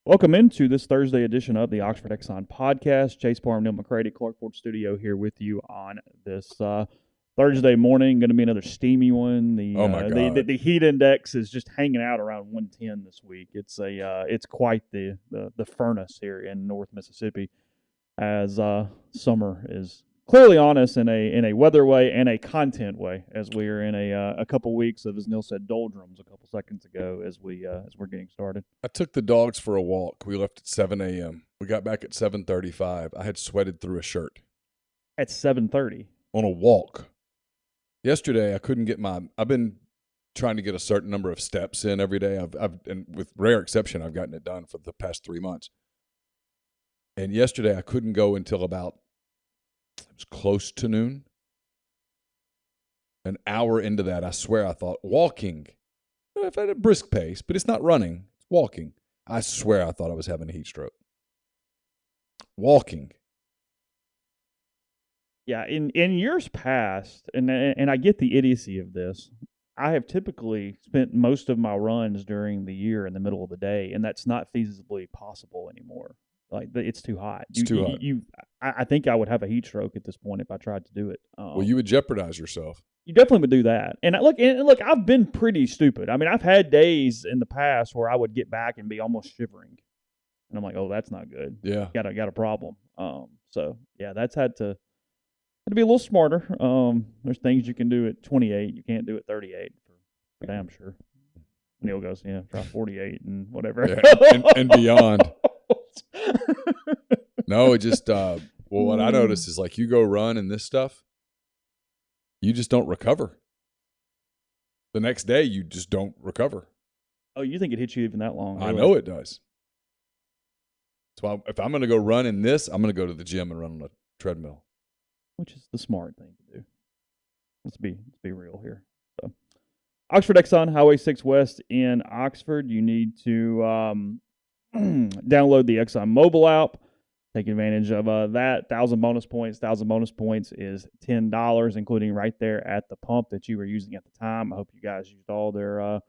Welcome into this Thursday edition of the Oxford Exxon Podcast. Chase Parham, Neal, McCready, Clark Ford Studio here with you on this Thursday morning. Going to be another steamy one. The heat index is just hanging out around 110 this week. It's quite the furnace here in North Mississippi, as summer is clearly on us in a weather way and a content way, as we are in a couple weeks of, as Neal said, doldrums a couple seconds ago as we're getting started. I took the dogs for a walk. We left at 7 a.m. We got back at 7:35. I had sweated through a shirt. At 7:30? On a walk. Yesterday, I couldn't get I've been trying to get a certain number of steps in every day. And with rare exception, I've gotten it done for the past 3 months. And yesterday, I couldn't go until about, it was close to noon. An hour into that, I swear I thought, walking. I've had a brisk pace, but it's not running. It's walking. I swear I thought I was having a heat stroke. Walking. Yeah, in years past, and I get the idiocy of this, I have typically spent most of my runs during the year in the middle of the day, and that's not feasibly possible anymore. Like, it's too hot. It's too hot. I think I would have a heat stroke at this point if I tried to do it. Well, you would jeopardize yourself. You definitely would do that. And look, I've been pretty stupid. I mean, I've had days in the past where I would get back and be almost shivering, and I'm like, "Oh, that's not good. Yeah, got a problem." So yeah, that's had to be a little smarter. There's things you can do at 28, you can't do at 38 for damn sure. Neal goes, yeah, try 48 and whatever, and beyond. No, it just what I noticed is, like, you go run and this stuff, you just don't recover. The next day, you just don't recover. Oh, you think it hits you even that long? I know it does. So if I'm going to go run in this, I'm going to go to the gym and run on a treadmill. Which is the smart thing to do. Let's be real here. So, Oxford Exxon, Highway 6 West in Oxford. You need to download the Exxon mobile app. Take advantage of that. 1,000 bonus points. 1,000 bonus points is $10, including right there at the pump that you were using at the time. I hope you guys used all their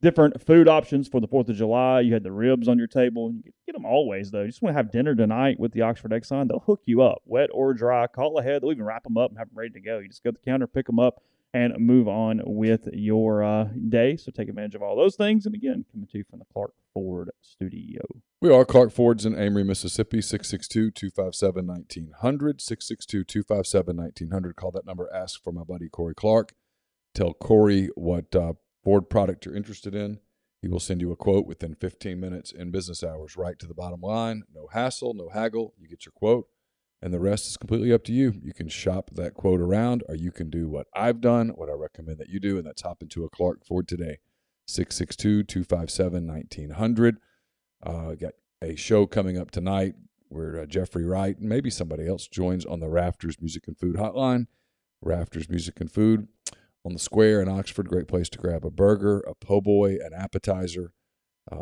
different food options for the 4th of July. You had the ribs on your table. You get them always, though. You just want to have dinner tonight with the Oxford Exxon. They'll hook you up, wet or dry. Call ahead. They'll even wrap them up and have them ready to go. You just go to the counter, pick them up, and move on with your day. So take advantage of all those things. And again, coming to you from the Clark Ford Studio. We are Clark Ford's in Amory, Mississippi, 662-257-1900, 662-257-1900. Call that number, ask for my buddy Corey Clark. Tell Corey what Ford product you're interested in. He will send you a quote within 15 minutes in business hours, right to the bottom line. No hassle, no haggle. You get your quote, and the rest is completely up to you. You can shop that quote around, or you can do what I've done, what I recommend that you do, and that's hop into a Clark Ford today. 662-257-1900. Got a show coming up tonight where Jeffrey Wright and maybe somebody else joins on the Rafters Music and Food Hotline. Rafters Music and Food on the Square in Oxford. Great place to grab a burger, a po' boy, an appetizer,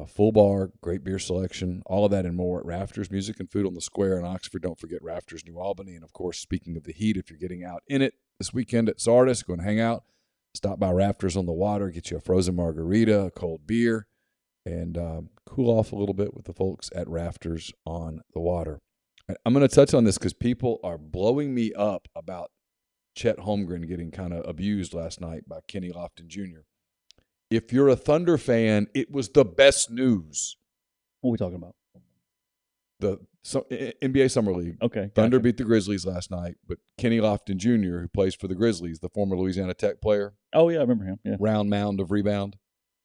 full bar, great beer selection, all of that and more at Rafters Music and Food on the Square in Oxford. Don't forget Rafters New Albany. And, of course, speaking of the heat, if you're getting out in it this weekend at Sardis, go and hang out. Stop by Rafters on the Water, get you a frozen margarita, a cold beer, and cool off a little bit with the folks at Rafters on the Water. I'm going to touch on this because people are blowing me up about Chet Holmgren getting kind of abused last night by Kenny Lofton Jr. If you're a Thunder fan, it was the best news. What are we talking about? The NBA Summer League. Okay. Thunder gotcha. beat the Grizzlies last night, but Kenny Lofton Jr., who plays for the Grizzlies, the former Louisiana Tech player. Oh, yeah, I remember him. Yeah. Round mound of rebound.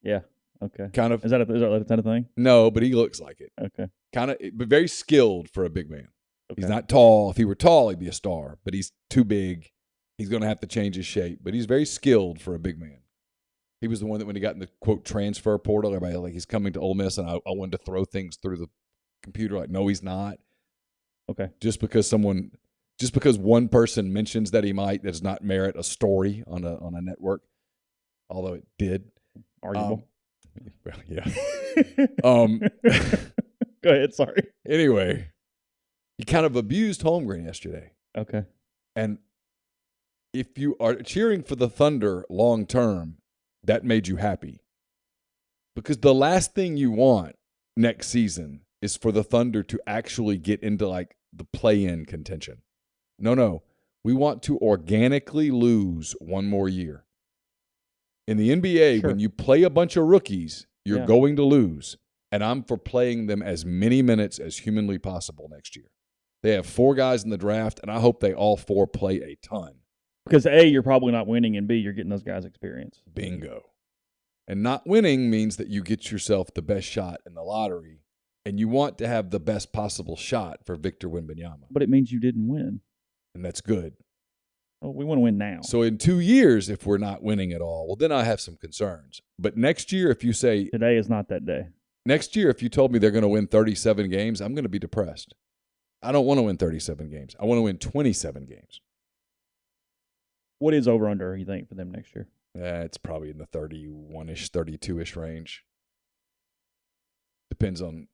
Yeah. Okay. Kind of. Is that a thing? No, but he looks like it. Okay. Kind of, but very skilled for a big man. Okay. He's not tall. If he were tall, he'd be a star, but he's too big. He's going to have to change his shape, but he's very skilled for a big man. He was the one that when he got in the, quote, transfer portal, everybody like, he's coming to Ole Miss, and I wanted to throw things through the computer. Like, no, he's not. Okay. Just because one person mentions that he might, does not merit a story on a network, although it did. Arguable. Well, yeah. Go ahead. Sorry. Anyway, he kind of abused Holmgren yesterday. Okay. And if you are cheering for the Thunder long term, that made you happy. Because the last thing you want next season is for the Thunder to actually get into like the play-in contention. No. We want to organically lose one more year. In the NBA, when you play a bunch of rookies, you're going to lose. And I'm for playing them as many minutes as humanly possible next year. They have 4 guys in the draft, and I hope they all 4 play a ton. Because A, you're probably not winning, and B, you're getting those guys experience. Bingo. And not winning means that you get yourself the best shot in the lottery, and you want to have the best possible shot for Victor Wembanyama. But it means you didn't win. And that's good. Well, we want to win now. So in 2 years, if we're not winning at all, well, then I have some concerns. But next year, if you say... Today is not that day. Next year, if you told me they're going to win 37 games, I'm going to be depressed. I don't want to win 37 games. I want to win 27 games. What is over-under, you think, for them next year? It's probably in the 31-ish, 32-ish range. Depends on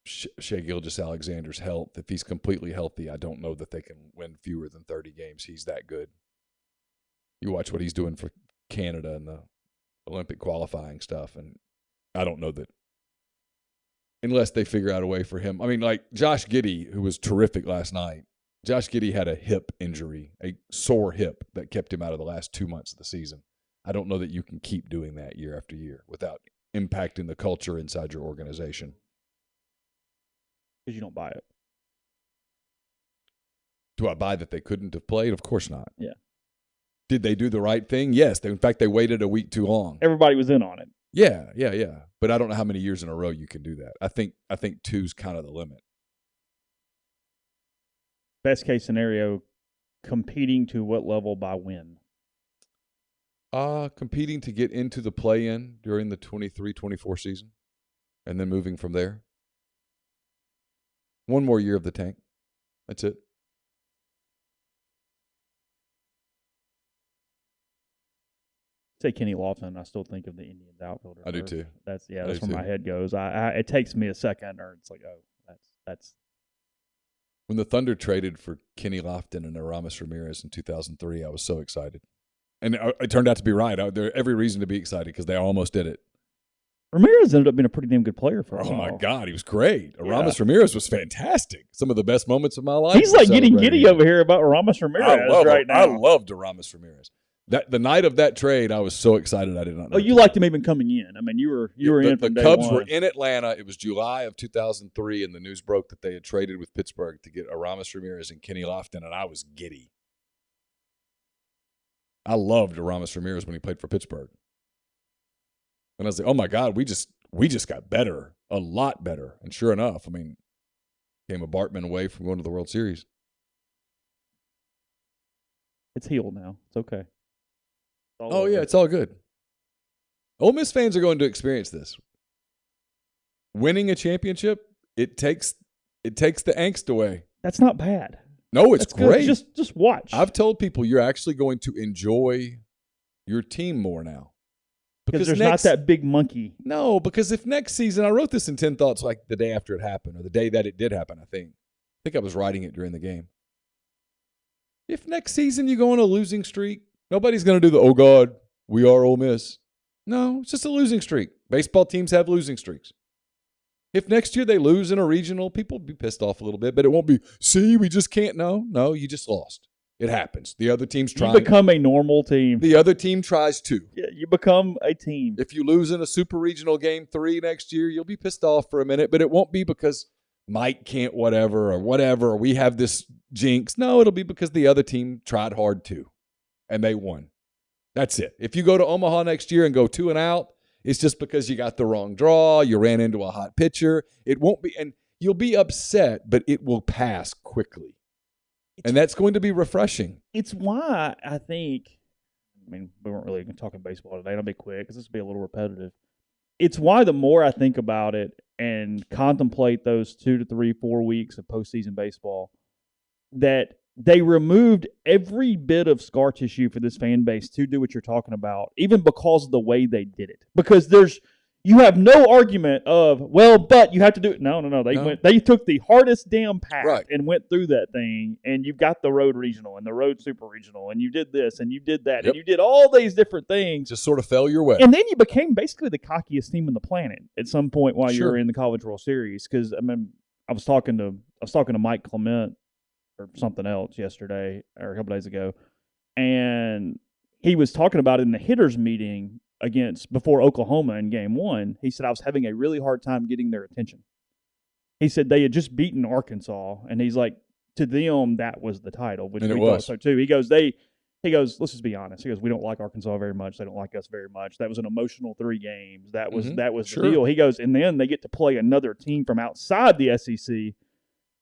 Shai Gilgeous-Alexander's health. If he's completely healthy, I don't know that they can win fewer than 30 games. He's that good. You watch what he's doing for Canada and the Olympic qualifying stuff, and I don't know that unless they figure out a way for him. I mean, like Josh Giddey, who was terrific last night, Josh Giddey had a hip injury, a sore hip that kept him out of the last 2 months of the season. I don't know that you can keep doing that year after year without impacting the culture inside your organization. Because you don't buy it. Do I buy that they couldn't have played? Of course not. Yeah. Did they do the right thing? Yes. In fact, they waited a week too long. Everybody was in on it. Yeah. But I don't know how many years in a row you can do that. I think 2's kind of the limit. Best case scenario, competing to what level by when? Competing to get into the play-in during the 23-24 season and then moving from there. One more year of the tank. That's it. Say Kenny Lofton, I still think of the Indians outfielder. I do too. That's where my head goes. It takes me a second, or it's like, oh, that's. When the Thunder traded for Kenny Lofton and Aramis Ramirez in 2003, I was so excited. And it turned out to be right. There every reason to be excited because they almost did it. Ramirez ended up being a pretty damn good player for a while. Oh, my God. He was great. Aramis Ramirez was fantastic. Some of the best moments of my life. He's like getting giddy over here about Aramis Ramirez right now. I loved Aramis Ramirez. The night of that trade, I was so excited I did not know. Oh, you liked him even coming in. I mean, you were in from day one. The Cubs were in Atlanta. It was July of 2003, and the news broke that they had traded with Pittsburgh to get Aramis Ramirez and Kenny Lofton, and I was giddy. I loved Aramis Ramirez when he played for Pittsburgh. And I was like, oh, my God, we just got better, a lot better. And sure enough, I mean, came a Bartman away from going to the World Series. It's healed now. It's okay. Oh, yeah, it's all good. Ole Miss fans are going to experience this. Winning a championship, it takes the angst away. That's not bad. No, it's great. Just watch. I've told people you're actually going to enjoy your team more now. Because there's not that big monkey. No, because if next season, I wrote this in 10 Thoughts like the day after it happened, or the day that it did happen, I think I was writing it during the game. If next season you go on a losing streak, nobody's going to do the, oh, God, we are Ole Miss. No, it's just a losing streak. Baseball teams have losing streaks. If next year they lose in a regional, people will be pissed off a little bit, but it won't be, see, we just can't. No, you just lost. It happens. The other team's trying. You become a normal team. The other team tries too. Yeah, you become a team. If you lose in a super regional game 3 next year, you'll be pissed off for a minute, but it won't be because Mike can't whatever, or we have this jinx. No, it'll be because the other team tried hard too, and they won. That's it. If you go to Omaha next year and go 2 and out, it's just because you got the wrong draw, you ran into a hot pitcher. It won't be, and you'll be upset, but it will pass quickly. And that's going to be refreshing. It's why I think, we weren't really talking baseball today. I'll be quick because this will be a little repetitive. It's why the more I think about it and contemplate those 2 to 3, 4 weeks of postseason baseball, that they removed every bit of scar tissue for this fan base to do what you're talking about, even because of the way they did it. Because you have no argument of, well, but you have to do it. No. They took the hardest damn path and went through that thing, and you've got the road regional and the road super regional, and you did this and you did that, and you did all these different things. Just sort of fell your way. And then you became basically the cockiest team on the planet at some point while you were in the College World Series. Because, I was talking to Mike Clement or something else yesterday or a couple days ago, and he was talking about it in the hitters meeting before Oklahoma in game 1. He said, I was having a really hard time getting their attention. He said they had just beaten Arkansas, and he's like, to them, that was the title, which we thought so too. He goes, let's just be honest. He goes, we don't like Arkansas very much. They don't like us very much. That was an emotional 3 games. That was the deal. He goes, and then they get to play another team from outside the SEC.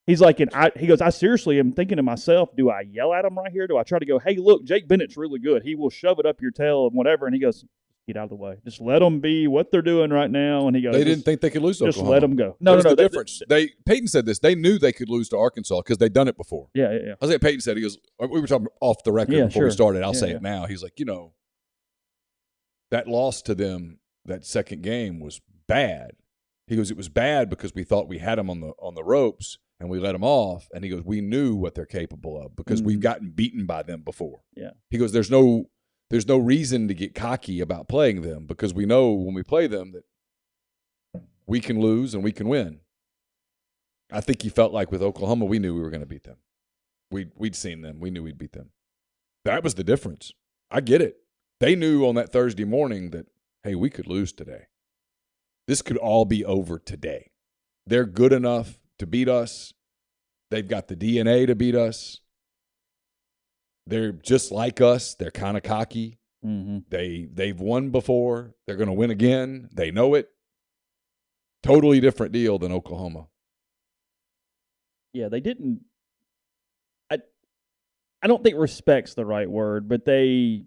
He's like, he goes, I seriously am thinking to myself, do I yell at him right here? Do I try to go, hey, look, Jake Bennett's really good. He will shove it up your tail and whatever. And he goes, get out of the way. Just let them be what they're doing right now. And he goes, they didn't think they could lose to just Oklahoma. Let them go. No. The difference. Peyton said this. They knew they could lose to Arkansas because they'd done it before. Yeah. I was like, Peyton said, he goes, we were talking off the record before we started. I'll say it now. He's like, that loss to them, that second game was bad. He goes, it was bad because we thought we had them on the ropes and we let them off. And he goes, we knew what they're capable of because we've gotten beaten by them before. Yeah. He goes, there's no reason to get cocky about playing them because we know when we play them that we can lose and we can win. I think he felt like with Oklahoma, we knew we were going to beat them. We'd seen them. We knew we'd beat them. That was the difference. I get it. They knew on that Thursday morning that, hey, we could lose today. This could all be over today. They're good enough to beat us. They've got the DNA to beat us. They're just like us. They're kind of cocky. Mm-hmm. They've won before. They're going to win again. They know it. Totally different deal than Oklahoma. Yeah, they didn't. I don't think respect's the right word, but they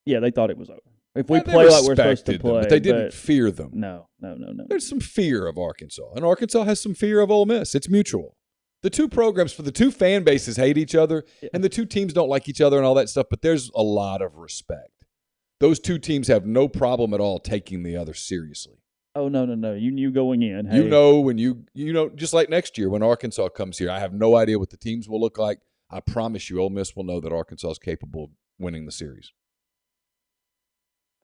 thought it was over. If we play like we're supposed to play. Them, but they didn't fear them. No. There's some fear of Arkansas. And Arkansas has some fear of Ole Miss. It's mutual. The two programs for the two fan bases hate each other, and the two teams don't like each other and all that stuff, but there's a lot of respect. Those two teams have no problem at all taking the other seriously. Oh, no. You knew going in. Hey. You know when you just like next year when Arkansas comes here, I have no idea what the teams will look like. I promise you Ole Miss will know that Arkansas is capable of winning the series.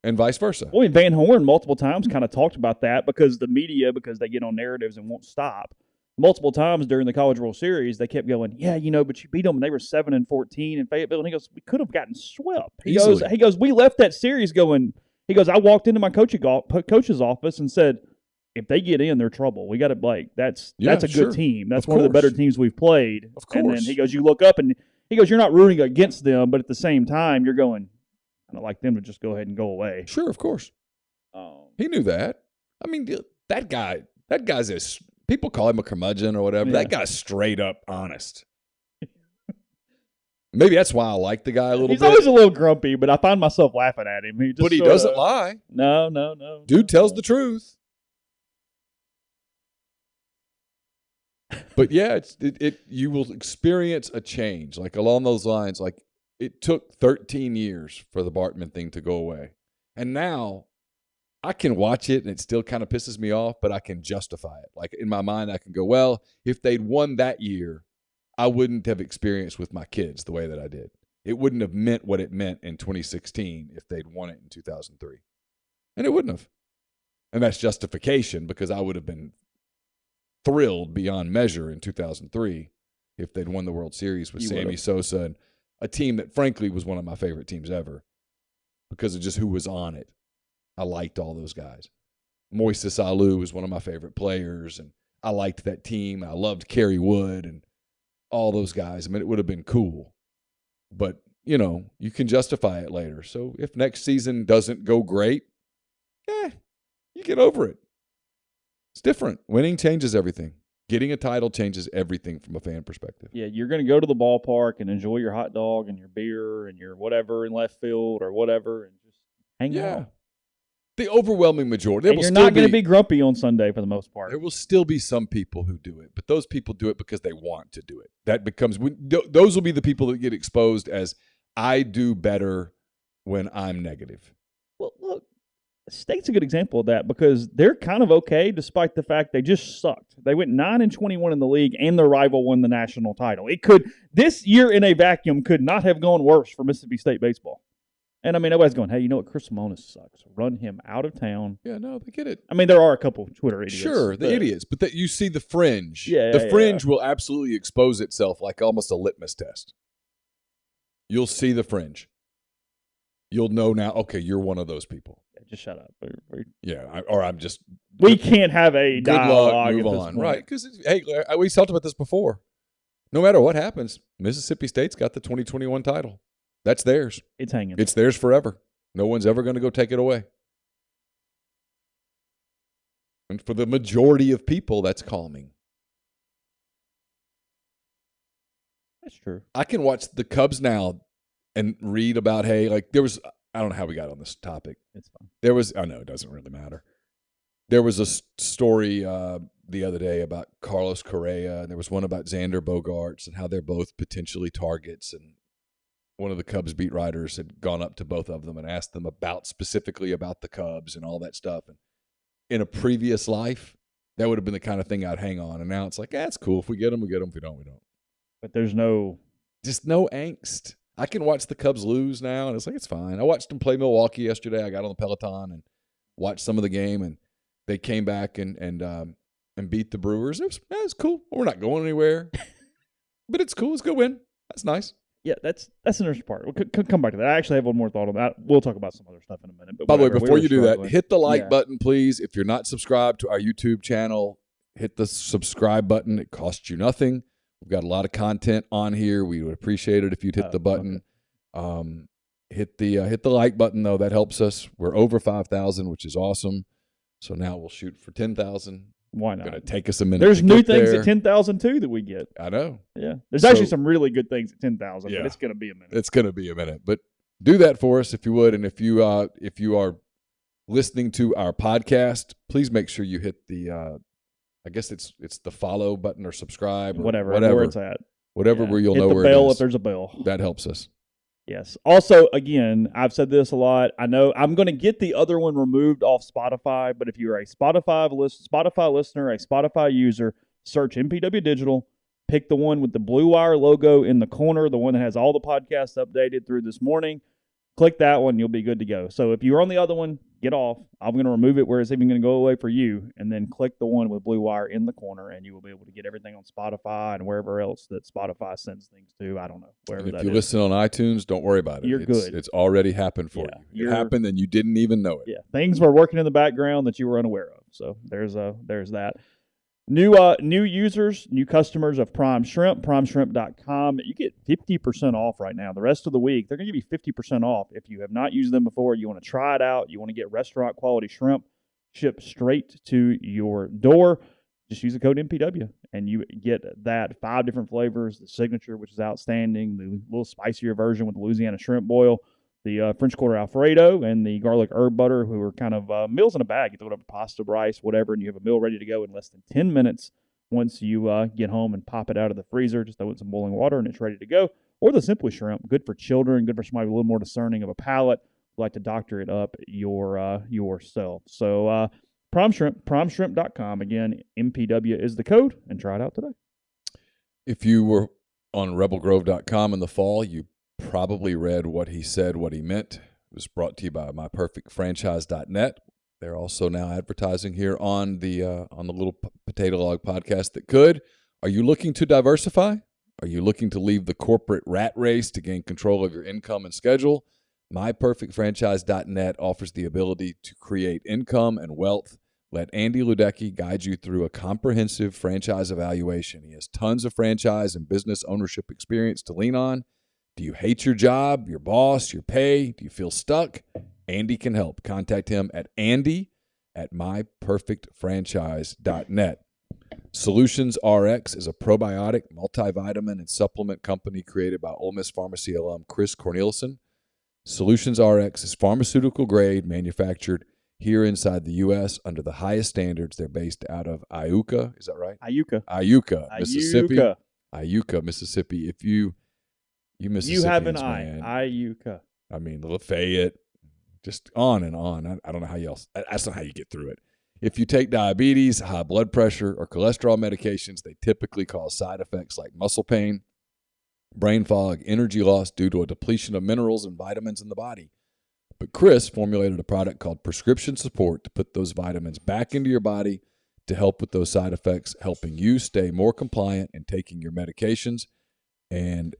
And vice versa. Well, Van Horn multiple times kind of talked about that because the media, because they get on narratives and won't stop. Multiple times during the College World Series, they kept going, but you beat them and they were 7-14 in Fayetteville. And he goes, we could have gotten swept. He goes, we left that series going. He goes, I walked into my coach's office and said, if they get in, they're trouble. We got to that's a good team. That's one of the better teams we've played. Of course. And then he goes, you look up and he goes, you're not rooting against them, but at the same time, you're going, I don't like them to just go ahead and go away. Sure, of course. He knew that. I mean, that guy's people call him a curmudgeon or whatever. Yeah. That guy's straight up honest. Maybe that's why I like the guy a little bit. He's always a little grumpy, but I find myself laughing at him. But he doesn't lie. No. Dude tells the truth. But yeah, you will experience a change. Like along those lines, like it took 13 years for the Bartman thing to go away. And now I can watch it and it still kind of pisses me off, but I can justify it. Like in my mind, I can go, well, if they'd won that year, I wouldn't have experienced with my kids the way that I did. It wouldn't have meant what it meant in 2016 if they'd won it in 2003. And it wouldn't have. And that's justification because I would have been thrilled beyond measure in 2003 if they'd won the World Series with Sammy Sosa and a team that, frankly, was one of my favorite teams ever because of just who was on it. I liked all those guys. Moises Alou was one of my favorite players, and I liked that team. I loved Kerry Wood and all those guys. I mean, it would have been cool. But, you can justify it later. So if next season doesn't go great, you get over it. It's different. Winning changes everything. Getting a title changes everything from a fan perspective. Yeah, you're going to go to the ballpark and enjoy your hot dog and your beer and your whatever in left field or whatever and just hang out. The overwhelming majority. And you're not going to be grumpy on Sunday for the most part. There will still be some people who do it, but those people do it because they want to do it. That becomes those will be the people that get exposed as I do better when I'm negative. Well, look, State's a good example of that because they're kind of okay despite the fact they just sucked. They went 9-21 in the league, and their rival won the national title. This year in a vacuum could not have gone worse for Mississippi State baseball. And, I mean, everybody's going, hey, you know what? Chris Lemonis sucks. Run him out of town. Yeah, no, they get it. I mean, there are a couple Twitter idiots. Sure, the idiots. But that you see the fringe. Yeah, the fringe will absolutely expose itself like almost a litmus test. You'll see the fringe. You'll know now, okay, you're one of those people. Yeah, just shut up. I'm just. We can't have a good dialogue. Luck, move on. Right. Because, hey, we talked about this before. No matter what happens, Mississippi State's got the 2021 title. That's theirs. It's hanging. It's theirs forever. No one's ever going to go take it away. And for the majority of people, that's calming. That's true. I can watch the Cubs now and read about, hey, like there was, I don't know how we got on this topic. It's fine. I know it doesn't really matter. There was a story the other day about Carlos Correa, and there was one about Xander Bogaerts and how they're both potentially targets. And one of the Cubs beat writers had gone up to both of them and asked them specifically about the Cubs and all that stuff. And in a previous life, that would have been the kind of thing I'd hang on. And now it's like, it's cool. If we get them, we get them. If we don't, we don't. But there's just no angst. I can watch the Cubs lose now, and it's like, it's fine. I watched them play Milwaukee yesterday. I got on the Peloton and watched some of the game, and they came back and beat the Brewers. It was cool. We're not going anywhere, but it's cool. It's a good win. That's nice. Yeah, that's the interesting part. We'll come back to that. I actually have one more thought on that. We'll talk about some other stuff in a minute. But by the way, before you do that, hit the like button, please. If you're not subscribed to our YouTube channel, hit the subscribe button. It costs you nothing. We've got a lot of content on here. We would appreciate it if you'd hit the button. Okay. Hit the like button, though. That helps us. We're over 5,000, which is awesome. So now we'll shoot for 10,000. Why not? It's going to take us a minute. There's new things at 10,000 too that we get. I know. Yeah. There's actually some really good things at 10,000, but it's going to be a minute. It's going to be a minute. But do that for us if you would. And if you are listening to our podcast, please make sure you hit the I guess it's the follow button or subscribe or whatever where it's at. Whatever where you'll know where it is. Hit the bell if there's a bell. That helps us. Yes. Also, again, I've said this a lot. I know I'm going to get the other one removed off Spotify, but if you're a Spotify listener, a Spotify user, search MPW Digital, pick the one with the Blue Wire logo in the corner, the one that has all the podcasts updated through this morning. Click that one, you'll be good to go. So if you're on the other one, get off. I'm going to remove it where it's even going to go away for you, and then click the one with Blue Wire in the corner, and you will be able to get everything on Spotify and wherever else that Spotify sends things to. I don't know. Wherever and if you listen on iTunes, don't worry about it. It's good. It's already happened for you. It happened, and you didn't even know it. Yeah, things were working in the background that you were unaware of. So there's that. New users, new customers of Prime Shrimp, primeshrimp.com. You get 50% off right now. The rest of the week, they're going to give you 50% off. If you have not used them before, you want to try it out, you want to get restaurant quality shrimp shipped straight to your door, just use the code MPW, and you get that 5 different flavors, the signature, which is outstanding, the little spicier version with the Louisiana shrimp boil, the French Quarter Alfredo, and the garlic herb butter, who are kind of meals in a bag. You throw it over pasta, rice, whatever, and you have a meal ready to go in less than 10 minutes once you get home and pop it out of the freezer. Just throw it in some boiling water, and it's ready to go. Or the Simply Shrimp, good for children, good for somebody a little more discerning of a palate, who like to doctor it up yourself. So Prime Shrimp, primeshrimp.com. Again, MPW is the code, and try it out today. If you were on rebelgrove.com in the fall, you probably read what he said, what he meant. It was brought to you by myperfectfranchise.net. They're also now advertising here on the little potato log podcast that could. Are you looking to diversify? Are you looking to leave the corporate rat race to gain control of your income and schedule? myperfectfranchise.net offers the ability to create income and wealth. Let Andy Ludecky guide you through a comprehensive franchise evaluation. He has tons of franchise and business ownership experience to lean on. Do you hate your job, your boss, your pay? Do you feel stuck? Andy can help. Contact him at andy@myperfectfranchise.net. Solutions RX is a probiotic, multivitamin, and supplement company created by Ole Miss Pharmacy alum Chris Cornelison. Solutions RX is pharmaceutical grade, manufactured here inside the U.S. under the highest standards. They're based out of Iuka. Is that right? Iuka, Mississippi. Iuka, Mississippi. If you Mississippians, have an man. Iuka. I mean, Lafayette, just on and on. I don't know how else. That's not how you get through it. If you take diabetes, high blood pressure, or cholesterol medications, they typically cause side effects like muscle pain, brain fog, energy loss due to a depletion of minerals and vitamins in the body. But Chris formulated a product called Prescription Support to put those vitamins back into your body to help with those side effects, helping you stay more compliant in taking your medications and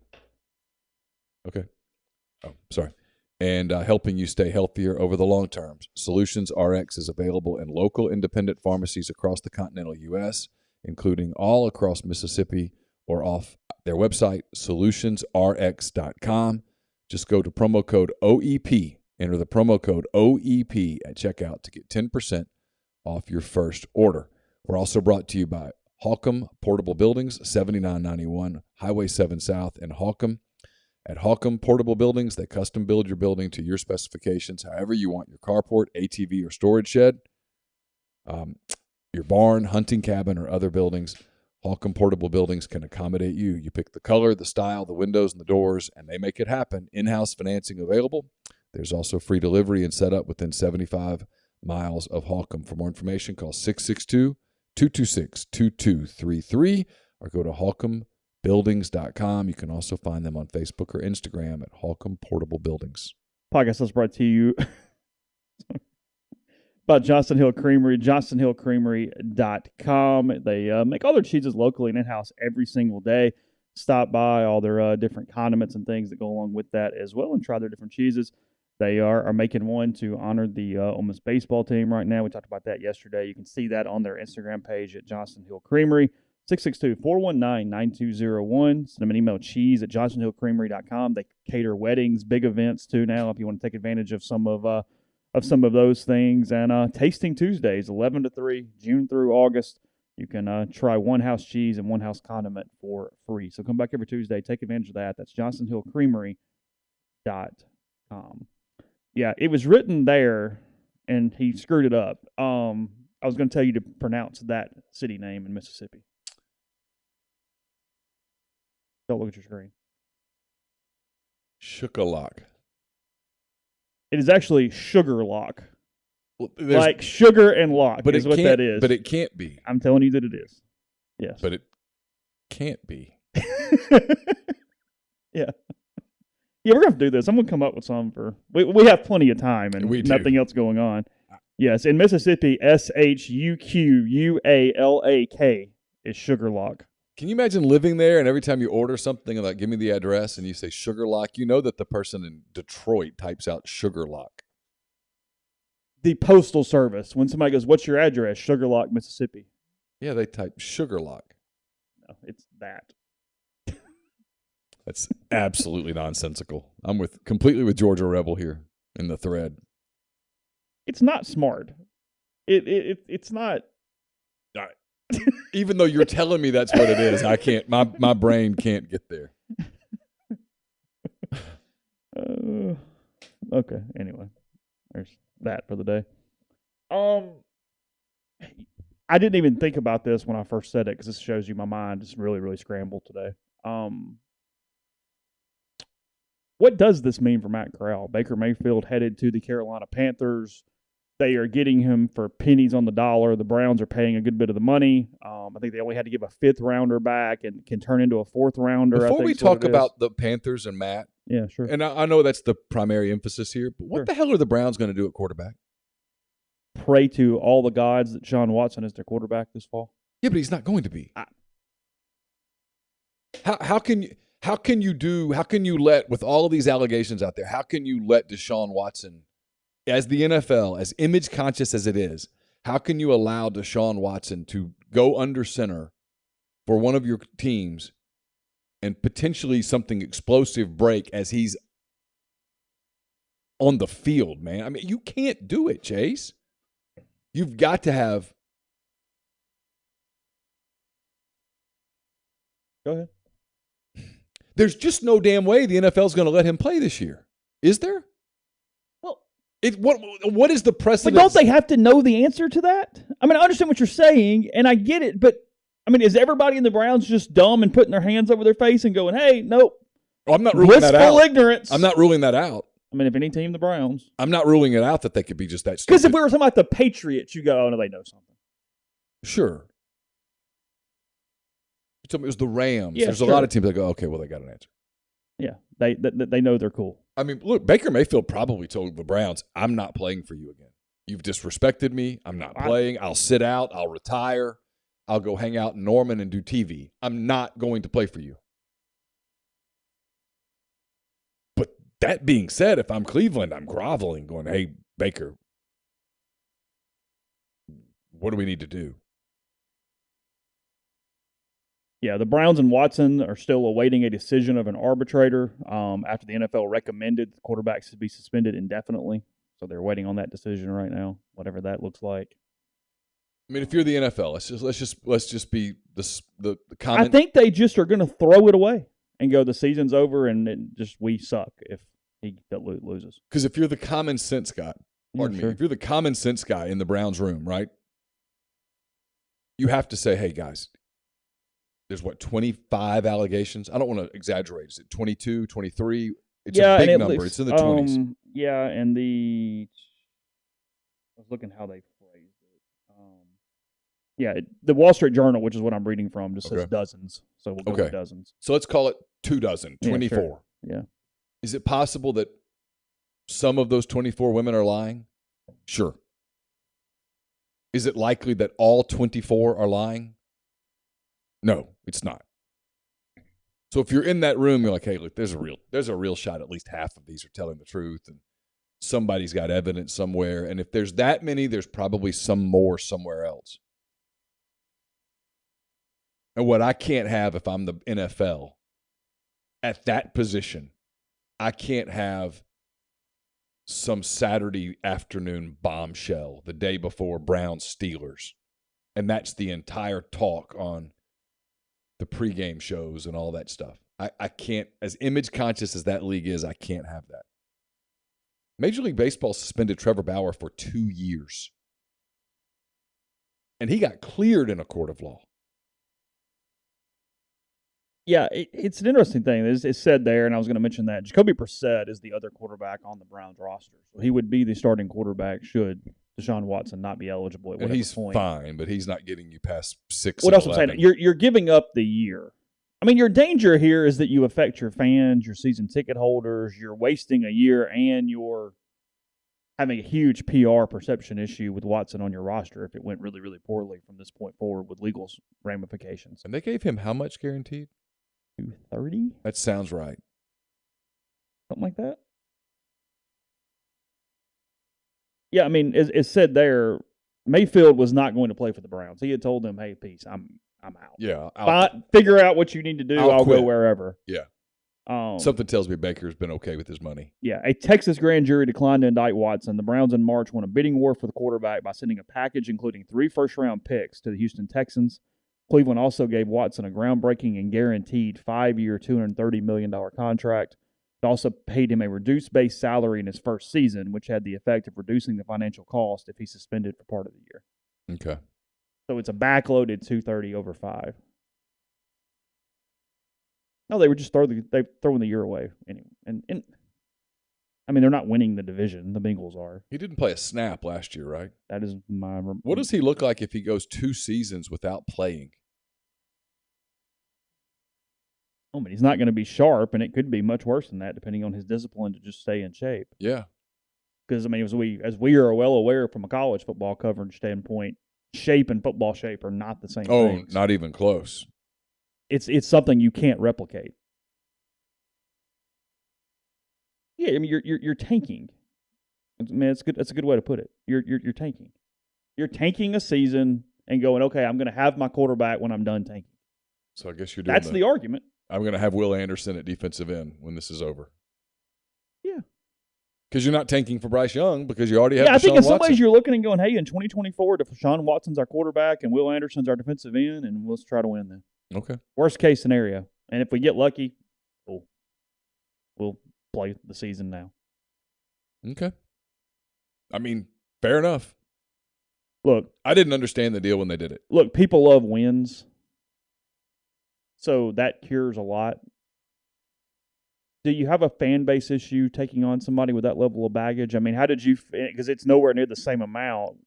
helping you stay healthier over the long term. Solutions RX is available in local independent pharmacies across the continental U.S., including all across Mississippi, or off their website, solutionsrx.com. Just go to promo code OEP. Enter the promo code OEP at checkout to get 10% off your first order. We're also brought to you by Holcomb Portable Buildings, 7991 Highway 7 South in Holcomb. At Holcomb Portable Buildings, they custom build your building to your specifications, however you want your carport, ATV, or storage shed, your barn, hunting cabin, or other buildings. Holcomb Portable Buildings can accommodate you. You pick the color, the style, the windows, and the doors, and they make it happen. In-house financing available. There's also free delivery and setup within 75 miles of Holcomb. For more information, call 662-226-2233 or go to holcombbuildings.com. You can also find them on Facebook or Instagram at Holcomb Portable Buildings. Podcast is brought to you by Johnston Hill Creamery, johnstonhillcreamery.com. They make all their cheeses locally and in-house every single day. Stop by all their different condiments and things that go along with that as well and try their different cheeses. They are making one to honor the Ole Miss baseball team right now. We talked about that yesterday. You can see that on their Instagram page at Johnston Hill Creamery, 662-419-9201. Send them an email, cheese@johnstonhillcreamery.com. They cater weddings, big events too now if you want to take advantage of some of those things. And Tasting Tuesdays, 11 to 3, June through August. You can try one house cheese and one house condiment for free. So come back every Tuesday. Take advantage of that. That's johnstonhillcreamery.com. Yeah, it was written there, and he screwed it up. I was going to tell you to pronounce that city name in Mississippi. Don't look at your screen. Shukalak. It is actually Sugar Lock. Like sugar and lock is what that is. But it can't be. I'm telling you that it is. Yes. But it can't be. Yeah. Yeah, we're going to do this. I'm going to come up with some for – we have plenty of time and nothing else going on. Yes, in Mississippi, SHUQUALAK is Sugar Lock. Can you imagine living there and every time you order something and like, give me the address and you say Sugar Lock, you know that the person in Detroit types out Sugar Lock. The Postal Service, when somebody goes, what's your address? Sugar Lock, Mississippi. Yeah, they type Sugar Lock. No, it's that. That's absolutely nonsensical. I'm completely with Georgia Rebel here in the thread. It's not smart. It's not. Even though you're telling me that's what it is, I can't. My brain can't get there. Okay. Anyway, there's that for the day. I didn't even think about this when I first said it because this shows you my mind is really, really scrambled today. What does this mean for Matt Corral? Baker Mayfield headed to the Carolina Panthers. They are getting him for pennies on the dollar. The Browns are paying a good bit of the money. I think they only had to give a fifth-rounder back and can turn into a fourth-rounder. Before we talk about the Panthers and Matt, yeah, sure. And I know that's the primary emphasis here, but what the hell are the Browns going to do at quarterback? Pray to all the gods that Deshaun Watson is their quarterback this fall. Yeah, but he's not going to be. How can you let, with all of these allegations out there, how can you let Deshaun Watson, as the NFL, as image conscious as it is, how can you allow Deshaun Watson to go under center for one of your teams and potentially something explosive break as he's on the field, man? I mean, you can't do it, Chase. You've got to have. Go ahead. There's just no damn way the NFL is going to let him play this year. Is there? Well, what is the precedent? But don't they have to know the answer to that? I mean, I understand what you're saying, and I get it, but, I mean, is everybody in the Browns just dumb and putting their hands over their face and going, hey, nope. I'm not ruling that out. Blissful ignorance. I'm not ruling that out. I mean, if any team, the Browns. I'm not ruling it out that they could be just that stupid. Because if we were talking about the Patriots, you go, oh, no, they know something. Sure. You told me it was the Rams. Yeah, There's sure. a lot of teams that go, okay, well, they got an answer. Yeah, they know they're cool. I mean, look, Baker Mayfield probably told the Browns, I'm not playing for you again. You've disrespected me. I'm not playing. I'll sit out. I'll retire. I'll go hang out in Norman and do TV. I'm not going to play for you. But that being said, if I'm Cleveland, I'm groveling, going, hey, Baker, what do we need to do? Yeah, the Browns and Watson are still awaiting a decision of an arbitrator after the NFL recommended the quarterbacks to be suspended indefinitely. So they're waiting on that decision right now, whatever that looks like. I mean, if you're the NFL, let's just be the comment. I think they just are going to throw it away and go, the season's over, and we suck if he loses. Because if you're the common sense guy, if you're the common sense guy in the Browns room, right? You have to say, hey guys, there's 25 allegations. I don't want to exaggerate. Is it 22, 23? It's a big number. It's in the 20s. Yeah, and I was looking how they phrased it. The Wall Street Journal, which is what I'm reading from, just says dozens. So we'll go with dozens. So let's call it 24. Yeah, sure. Yeah. Is it possible that some of those 24 women are lying? Sure. Is it likely that all 24 are lying? No, it's not. So if you're in that room, you're like, hey, look, there's a real shot at least half of these are telling the truth, and somebody's got evidence somewhere. And if there's that many, there's probably some more somewhere else. And what I can't have if I'm the NFL at that position, I can't have some Saturday afternoon bombshell the day before Browns Steelers. And that's the entire talk on the pregame shows and all that stuff. I can't, as image conscious as that league is, I can't have that. Major League Baseball suspended Trevor Bauer for 2 years. And he got cleared in a court of law. Yeah, it's an interesting thing. It's said there, and I was going to mention that Jacoby Brissett is the other quarterback on the Browns roster. So he would be the starting quarterback should Deshaun Watson not be eligible at whatever point. And he's fine, but he's not getting you past 6. What else I'm saying? You're giving up the year. I mean, your danger here is that you affect your fans, your season ticket holders. You're wasting a year, and you're having a huge PR perception issue with Watson on your roster if it went really, really poorly from this point forward with legal ramifications. And they gave him how much guaranteed? $230? That sounds right. Something like that? Yeah, I mean, it's said Mayfield was not going to play for the Browns. He had told them, hey, peace, I'm out. Yeah. Figure out what you need to do. I'll go wherever. Yeah. Something tells me Baker's been okay with his money. Yeah. A Texas grand jury declined to indict Watson. The Browns in March won a bidding war for the quarterback by sending a package including 3 first-round picks to the Houston Texans. Cleveland also gave Watson a groundbreaking and guaranteed 5-year, $230 million contract. It also paid him a reduced base salary in his first season, which had the effect of reducing the financial cost if he's suspended for part of the year. Okay. So it's a backloaded $230 over 5. No, they were just throwing the year away anyway. And I mean, they're not winning the division. The Bengals are. He didn't play a snap last year, right? That is my. What does he look like if he goes 2 seasons without playing? I mean, he's not going to be sharp, and it could be much worse than that, depending on his discipline to just stay in shape. Yeah. Because I mean, as we are well aware from a college football coverage standpoint, shape and football shape are not the same things. Oh, not even close. It's something you can't replicate. Yeah, I mean, you're tanking. Man, it's good. That's a good way to put it. You're tanking. You're tanking a season and going, okay, I'm going to have my quarterback when I'm done tanking. So I guess you're doing that's the argument. I'm going to have Will Anderson at defensive end when this is over. Yeah. Because you're not tanking for Bryce Young because you already have Deshaun I think in some Watson. ways you're looking and going, hey, in 2024, Deshaun Watson's our quarterback and Will Anderson's our defensive end, and let's try to win then. Okay. Worst case scenario. And if we get lucky, we'll play the season now. Okay. I mean, fair enough. Look. I didn't understand the deal when they did it. Look, people love wins. So that cures a lot. do you have a fan base issue taking on somebody with that level of baggage? I mean, how did you – because it's nowhere near the same amount.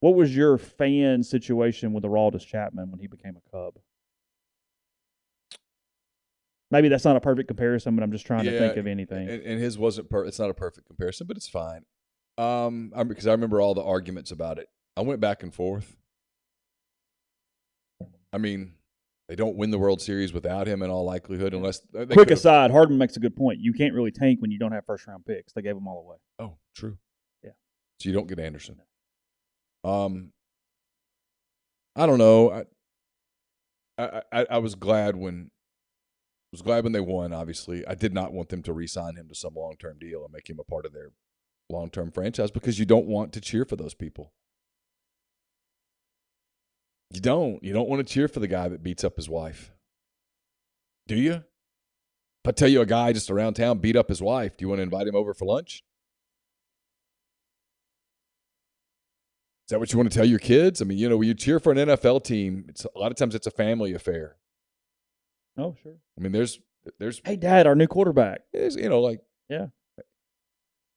What was your fan situation with Aroldis Chapman when he became a Cub? Maybe that's not a perfect comparison, but I'm just trying to think of anything. And his wasn't it's not a perfect comparison, but it's fine. Because I remember all the arguments about it. I went back and forth. I mean, they don't win the World Series without him in all likelihood, unless they Quick aside, Hardman makes a good point. You can't really tank when you don't have first-round picks. They gave them all away. Oh, true. Yeah. So you don't get Anderson. I don't know. I was glad when they won. Obviously, I did not want them to re-sign him to some long-term deal and make him a part of their long-term franchise because you don't want to cheer for those people. You don't want to cheer for the guy that beats up his wife. Do you? If I tell you a guy just around town beat up his wife, do you want to invite him over for lunch? Is that what you want to tell your kids? I mean, when you cheer for an NFL team, a lot of times it's a family affair. Oh, sure. I mean, there's. Hey, Dad, our new quarterback. Yeah.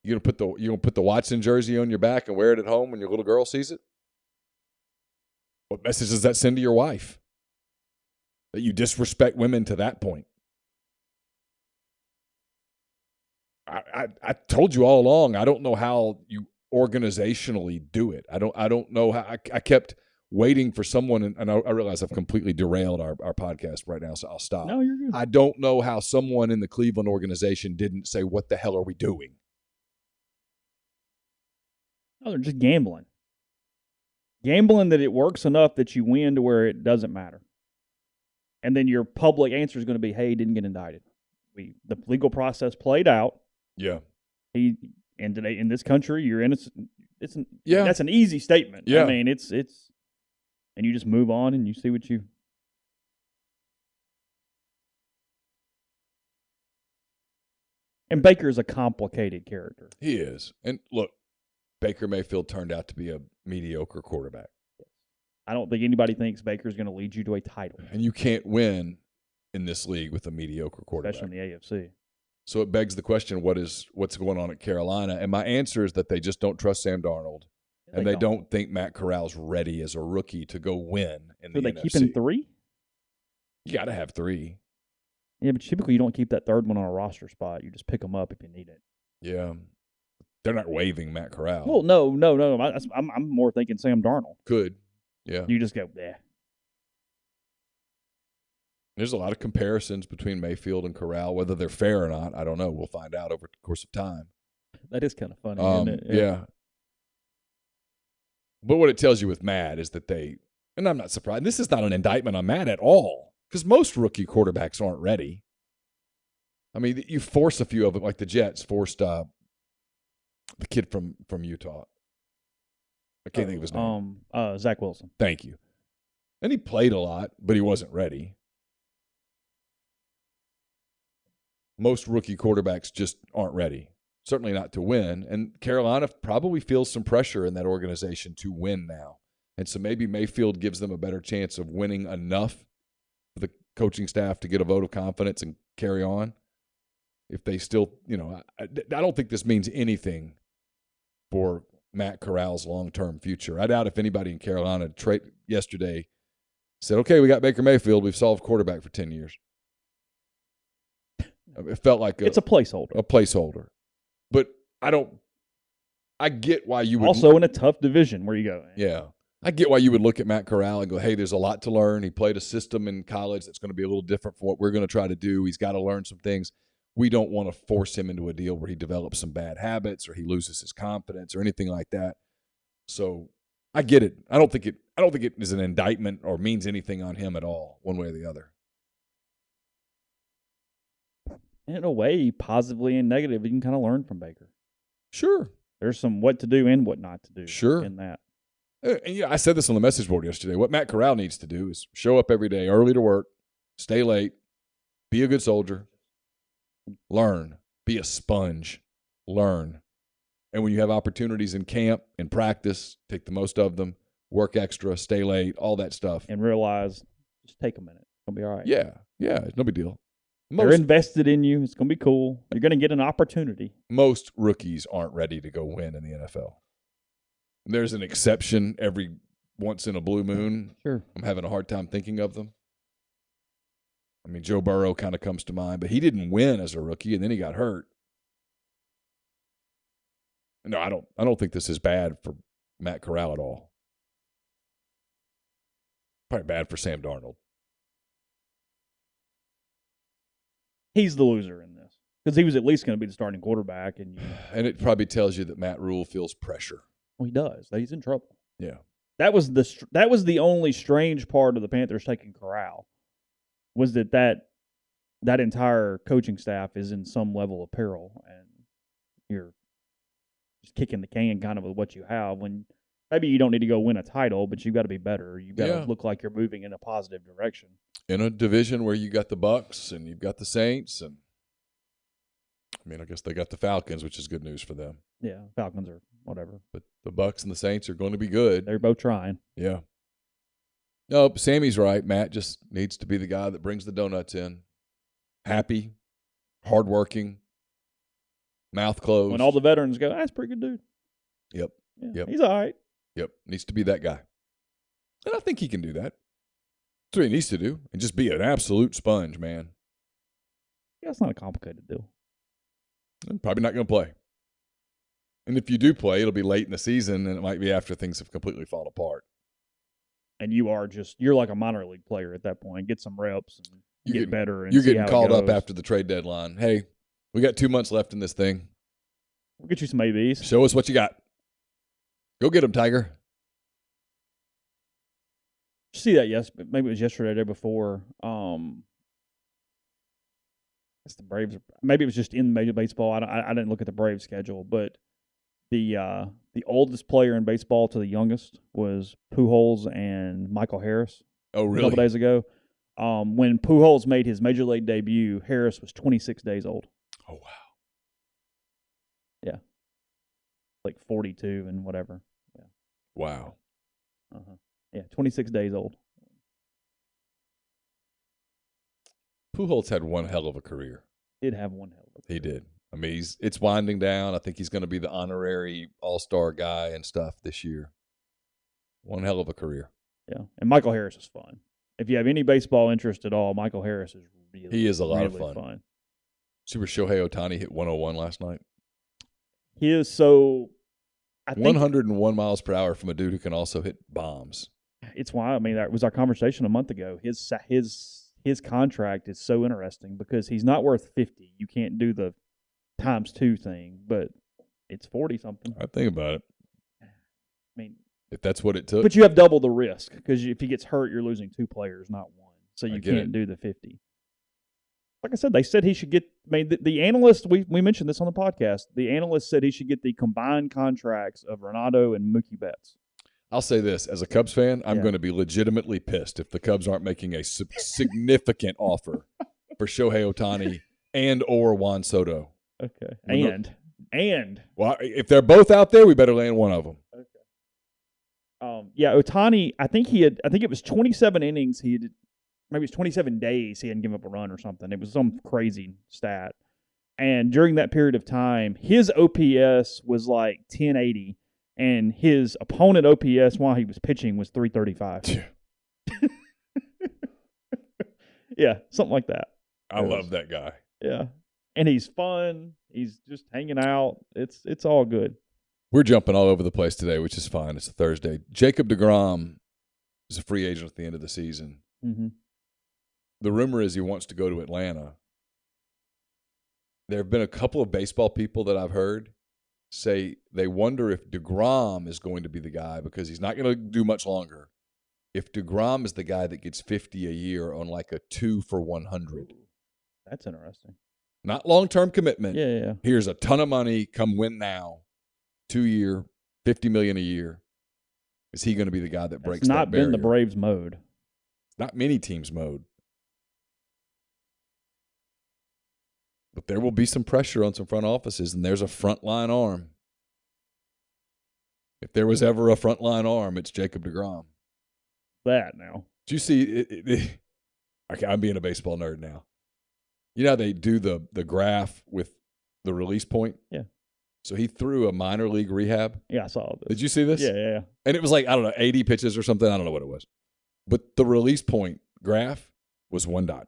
You gonna put the Watson jersey on your back and wear it at home when your little girl sees it? What message does that send to your wife? That you disrespect women to that point? I told you all along. I don't know how you organizationally do it. I don't know how. I kept waiting for someone, and I realize I've completely derailed our podcast right now, so I'll stop. No, you're good. I don't know how someone in the Cleveland organization didn't say, "What the hell are we doing?" Oh, they're just gambling. Gambling that it works enough that you win to where it doesn't matter. And then your public answer is going to be, hey, he didn't get indicted. The legal process played out. Yeah. And today in this country, you're innocent. Yeah. That's an easy statement. Yeah. I mean, it's and you just move on and you see what you. And Baker is a complicated character. He is. And look, Baker Mayfield turned out to be a mediocre quarterback. I don't think anybody thinks Baker's going to lead you to a title. And you can't win in this league with a mediocre quarterback. Especially in the AFC. So it begs the question, what's going on at Carolina? And my answer is that they just don't trust Sam Darnold. And they don't think Matt Corral's ready as a rookie to go win in the NFC. So they keeping 3? You got to have 3. Yeah, but typically you don't keep that third one on a roster spot. You just pick them up if you need it. Yeah. They're not waiving Matt Corral. Well, no. I'm more thinking Sam Darnold. Could. Yeah. You just go, yeah. There's a lot of comparisons between Mayfield and Corral. Whether they're fair or not, I don't know. We'll find out over the course of time. That is kind of funny, isn't it? Yeah. But what it tells you with Matt is that and I'm not surprised, this is not an indictment on Matt at all, because most rookie quarterbacks aren't ready. I mean, you force a few of them, like the Jets forced the kid from Utah. I can't think of his name. Zach Wilson. Thank you. And he played a lot, but he wasn't ready. Most rookie quarterbacks just aren't ready. Certainly not to win. And Carolina probably feels some pressure in that organization to win now. And so maybe Mayfield gives them a better chance of winning enough for the coaching staff to get a vote of confidence and carry on. If they still, I don't think this means anything for Matt Corral's long-term future. I doubt if anybody in Carolina yesterday said, okay, we got Baker Mayfield. We've solved quarterback for 10 years. It felt like it's a placeholder. A placeholder. But I get why you would. Also in a tough division where you go. Yeah. I get why you would look at Matt Corral and go, hey, there's a lot to learn. He played a system in college that's going to be a little different from what we're going to try to do. He's got to learn some things. We don't want to force him into a deal where he develops some bad habits or he loses his confidence or anything like that. So I get it. I don't think it is an indictment or means anything on him at all, one way or the other. In a way, positively and negative, you can kind of learn from Baker. Sure. There's some what to do and what not to do. Sure. In that. And I said this on the message board yesterday. What Matt Corral needs to do is show up every day early to work, stay late, be a good soldier, learn, be a sponge, learn. And when you have opportunities in camp, in practice, take the most of them, work extra, stay late, all that stuff. And realize, just take a minute. It'll be all right. Yeah, it's no big deal. They're invested in you. It's going to be cool. You're going to get an opportunity. Most rookies aren't ready to go win in the NFL. There's an exception every once in a blue moon. Sure. I'm having a hard time thinking of them. I mean, Joe Burrow kind of comes to mind, but he didn't win as a rookie, and then he got hurt. No, I don't think this is bad for Matt Corral at all. Probably bad for Sam Darnold. He's the loser in this because he was at least going to be the starting quarterback, and it probably tells you that Matt Rule feels pressure. Well, he does. He's in trouble. Yeah, that was the only strange part of the Panthers taking Corral, was that entire coaching staff is in some level of peril, and you're just kicking the can kind of with what you have when maybe you don't need to go win a title, but you've got to be better. You've got to look like you're moving in a positive direction. In a division where you got the Bucs and you've got the Saints, and I mean, I guess they got the Falcons, which is good news for them. Yeah, Falcons are whatever. But the Bucs and the Saints are going to be good. They're both trying. Yeah. No, Sammy's right. Matt just needs to be the guy that brings the donuts in. Happy, hardworking, mouth closed. When all the veterans go, that's a pretty good dude. Yep. Yeah, yep. He's all right. Yep. Needs to be that guy. And I think he can do that. That's what he needs to do. And just be an absolute sponge, man. Yeah, it's not a complicated deal. And probably not going to play. And if you do play, it'll be late in the season, and it might be after things have completely fallen apart. And you're like a minor league player at that point. Get some reps and get better. And you're getting called up after the trade deadline. Hey, we got 2 months left in this thing. We'll get you some ABs. Show us what you got. Go get them, Tiger. See that? Yes, maybe it was yesterday, the day before. It's the Braves. Maybe it was just in Major Baseball. I didn't look at the Braves schedule, but the oldest player in baseball to the youngest was Pujols and Michael Harris. Oh, really? A couple days ago. When Pujols made his Major League debut, Harris was 26 days old. Oh, wow. Yeah. Like 42 and whatever. Yeah. Wow. Uh-huh. Yeah, 26 days old. Pujols had one hell of a career. Did have one hell of a career. He did. I mean, it's winding down. I think he's going to be the honorary all-star guy and stuff this year. One hell of a career. Yeah, and Michael Harris is fun. If you have any baseball interest at all, Michael Harris is really He is a lot really of fun. See where Shohei Ohtani hit 101 last night? He is so... 101 miles per hour from a dude who can also hit bombs. It's why, I mean, that was our conversation a month ago. His contract is so interesting because he's not worth 50. You can't do the ×2 thing, but it's 40-something. I think about it. I mean, if that's what it took. But you have double the risk because if he gets hurt, you're losing 2 players, not 1. So you can't do the 50. Like I said, they said he should get. I mean, the analyst. We mentioned this on the podcast. The analyst said he should get the combined contracts of Ronaldo and Mookie Betts. I'll say this: as a Cubs fan, I'm going to be legitimately pissed if the Cubs aren't making a significant offer for Shohei Ohtani and or Juan Soto. Okay, and well, if they're both out there, we better land one of them. Okay. Yeah, Ohtani. I think it was 27 innings. Maybe it's 27 days he hadn't given up a run or something. It was some crazy stat. And during that period of time, his OPS was like 1080, and his opponent OPS while he was pitching was 335. Yeah, something like that. I love that guy. Yeah. And he's fun. He's just hanging out. It's all good. We're jumping all over the place today, which is fine. It's a Thursday. Jacob deGrom is a free agent at the end of the season. Mm-hmm. The rumor is he wants to go to Atlanta. There have been a couple of baseball people that I've heard say they wonder if deGrom is going to be the guy because he's not going to do much longer. If deGrom is the guy that gets 50 a year on like a 2 for 100. That's interesting. Not long-term commitment. Yeah. Here's a ton of money. Come win now. 2-year, $50 million a year. Is he going to be the guy that breaks that barrier? It's not been the Braves' mode. Not many teams' mode. But there will be some pressure on some front offices, and there's a frontline arm. If there was ever a frontline arm, it's Jacob deGrom. That now. Do you see? I'm being a baseball nerd now. You know how they do the graph with the release point? Yeah. So he threw a minor league rehab. Yeah, I saw this. Did you see this? Yeah. And it was like, I don't know, 80 pitches or something. I don't know what it was. But the release point graph was 1 dot.